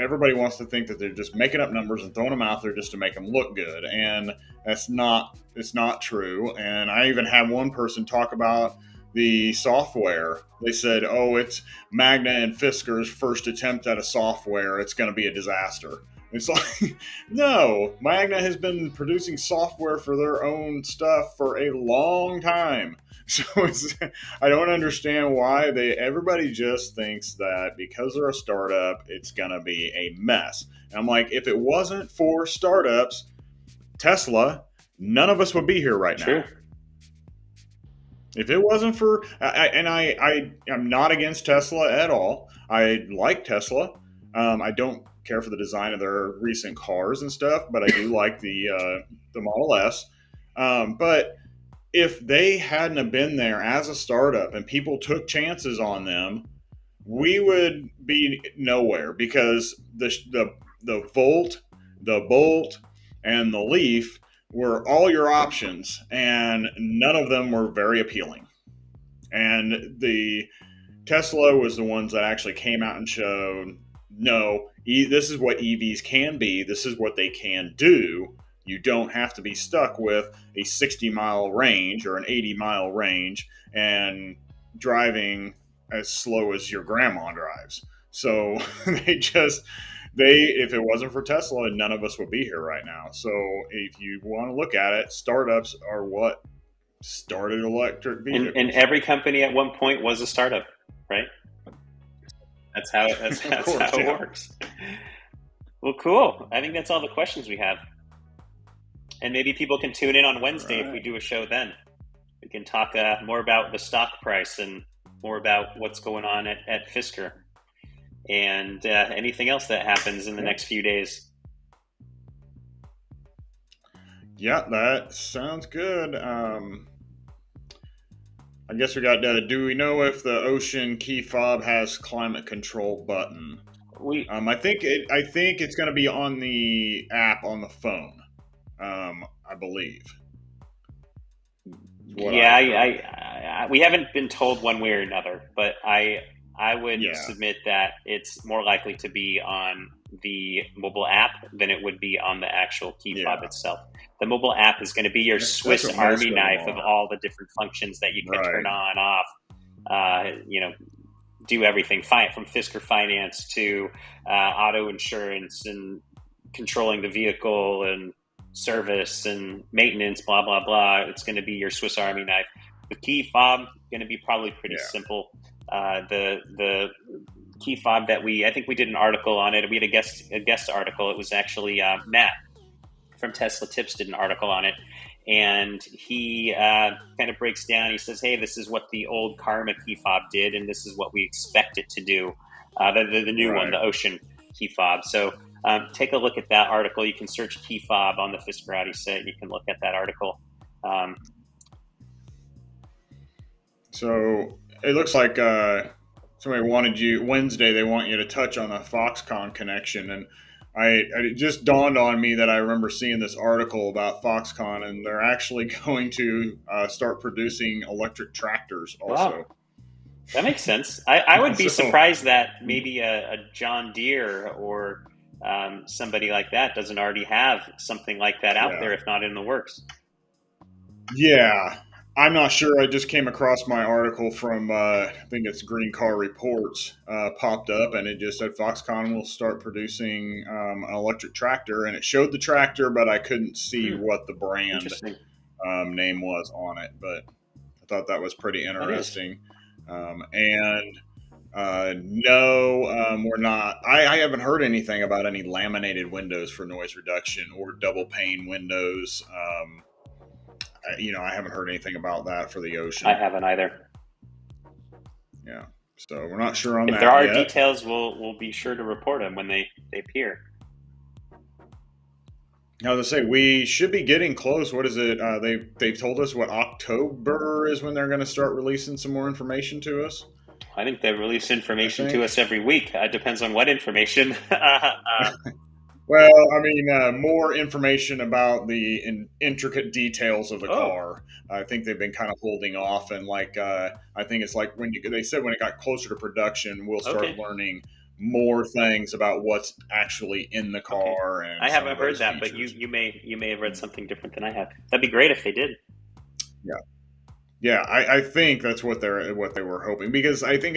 everybody wants to think that they're just making up numbers and throwing them out there just to make them look good, and it's not true. And I even had one person talk about the software. They said, it's Magna and Fisker's first attempt at a software. It's going to be a disaster. It's like, no, Magna has been producing software for their own stuff for a long time. So I don't understand why everybody just thinks that because they're a startup, it's going to be a mess. And I'm like, if it wasn't for startups, Tesla, none of us would be here right now. If it wasn't for, I'm not against Tesla at all. I like Tesla. I don't care for the design of their recent cars and stuff, but I do like the Model S. But if they hadn't have been there as a startup and people took chances on them, we would be nowhere, because the Volt, the Bolt, and the Leaf were all your options, and none of them were very appealing. And the Tesla was the ones that actually came out and showed, no, this is what EVs can be. This is what they can do. You don't have to be stuck with a 60-mile range or an 80-mile range and driving as slow as your grandma drives. So if it wasn't for Tesla, none of us would be here right now. So if you want to look at it, startups are what started electric vehicles. And every company at one point was a startup, right? That's how it works. Well, cool. I think that's all the questions we have. And maybe people can tune in on Wednesday if we do a show then. We can talk more about the stock price and more about what's going on at Fisker. And anything else that happens in the next few days. Yeah, that sounds good. I guess we got. Do we know if the Ocean key fob has climate control button? I think it's going to be on the app on the phone. I believe. Yeah, we haven't been told one way or another, but I would submit that it's more likely to be on the mobile app than it would be on the actual key fob itself. The mobile app is going to be your Swiss Army knife of all the different functions that you can turn on, off. Do everything from Fisker Finance to auto insurance and controlling the vehicle and service and maintenance, blah, blah, blah. It's going to be your Swiss Army knife. The key fob going to be probably pretty simple. The key fob that I think we did an article on it. We had a guest article. It was actually Matt from Tesla Tips did an article on it. And he kind of breaks down. He says, hey, this is what the old Karma key fob did, and this is what we expect it to do. The new one, the Ocean key fob. So take a look at that article. You can search key fob on the Fisker Audi site. You can look at that article. So it looks like somebody wanted you Wednesday. They want you to touch on a Foxconn connection, and it just dawned on me that I remember seeing this article about Foxconn, and they're actually going to start producing electric tractors also. Wow. That makes sense. I would be surprised that maybe a John Deere or somebody like that doesn't already have something like that out there, if not in the works. Yeah. I'm not sure. I just came across my article from, I think it's Green Car Reports, popped up, and it just said Foxconn will start producing an electric tractor, and it showed the tractor, but I couldn't see what the brand name was on it. But I thought that was pretty interesting. No, we're not. I haven't heard anything about any laminated windows for noise reduction or double pane windows. I haven't heard anything about that for the Ocean. I haven't either. Yeah, so we're not sure on that. If there are details, we'll be sure to report them when they appear. Now, to say we should be getting close. What is it? They've told us what October is when they're going to start releasing some more information to us. I think they release information to us every week. It depends on what information. Well, I mean, more information about the intricate details of the car. I think they've been kind of holding off, and I think it's like they said when it got closer to production, we'll start learning more things about what's actually in the car. And I haven't heard that, but you may have read something different than I have. That'd be great if they did. Yeah, I think that's what they were hoping, because I think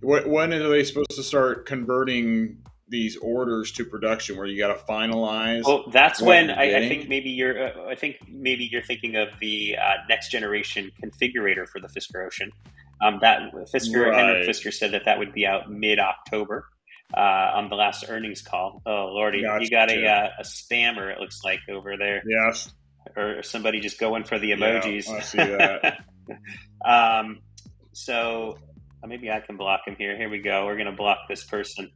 when are they supposed to start converting these orders to production, where you got to finalize? Well, that's when I think maybe you're thinking of the next generation configurator for the Fisker Ocean. That Henrik Fisker said that would be out mid-October on the last earnings call. Oh Lordy, you got a spammer, it looks like, over there. Yes, or somebody just going for the emojis. Yeah, I see that. So maybe I can block him here. Here we go. We're going to block this person.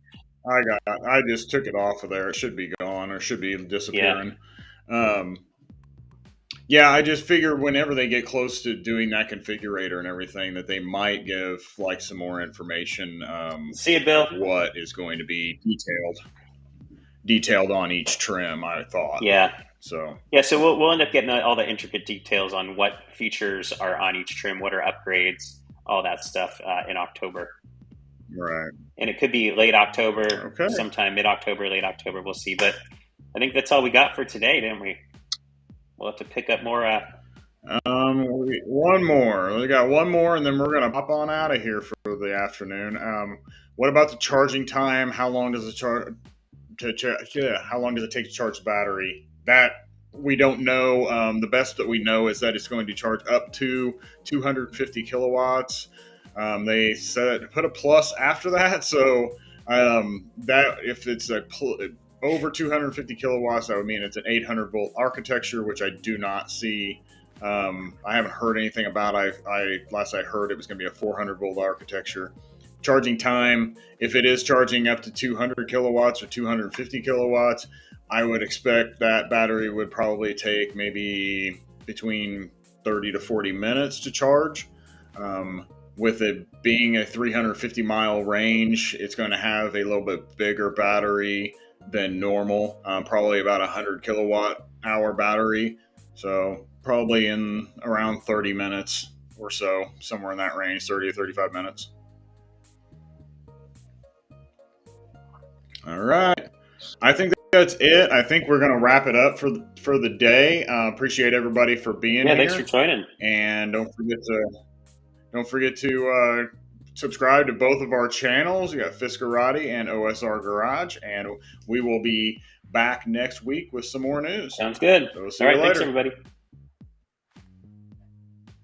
I just took it off of there. It should be gone, or should be disappearing. I just figured whenever they get close to doing that configurator and everything, that they might give some more information. See you, Bill. What is going to be detailed on each trim, I thought. Yeah. So we'll end up getting all the intricate details on what features are on each trim, what are upgrades, all that stuff in October. Right. And it could be late October, sometime mid-October, late October. We'll see. But I think that's all we got for today, didn't we? We'll have to pick up more. One more. We got one more, and then we're going to pop on out of here for the afternoon. What about the charging time? How long does it how long does it take to charge the battery? That we don't know. The best that we know is that it's going to charge up to 250 kilowatts. They said put a plus after that, so that if it's over 250 kilowatts, that would mean it's an 800 volt architecture, which I do not see. I haven't heard anything about. Last I heard it was going to be a 400 volt architecture. Charging time, if it is charging up to 200 kilowatts or 250 kilowatts, I would expect that battery would probably take maybe between 30 to 40 minutes to charge. With it being a 350 mile range, it's going to have a little bit bigger battery than normal, probably about 100 kilowatt hour battery. So probably in around 30 minutes or so, somewhere in that range, 30 to 35 minutes. All right. I think that's it. I think we're going to wrap it up for the day. Appreciate everybody for being here. Thanks for joining. And don't forget to subscribe to both of our channels. You got Fiskarati and OSR Garage, and we will be back next week with some more news. Sounds good. So we'll see you later. Thanks everybody.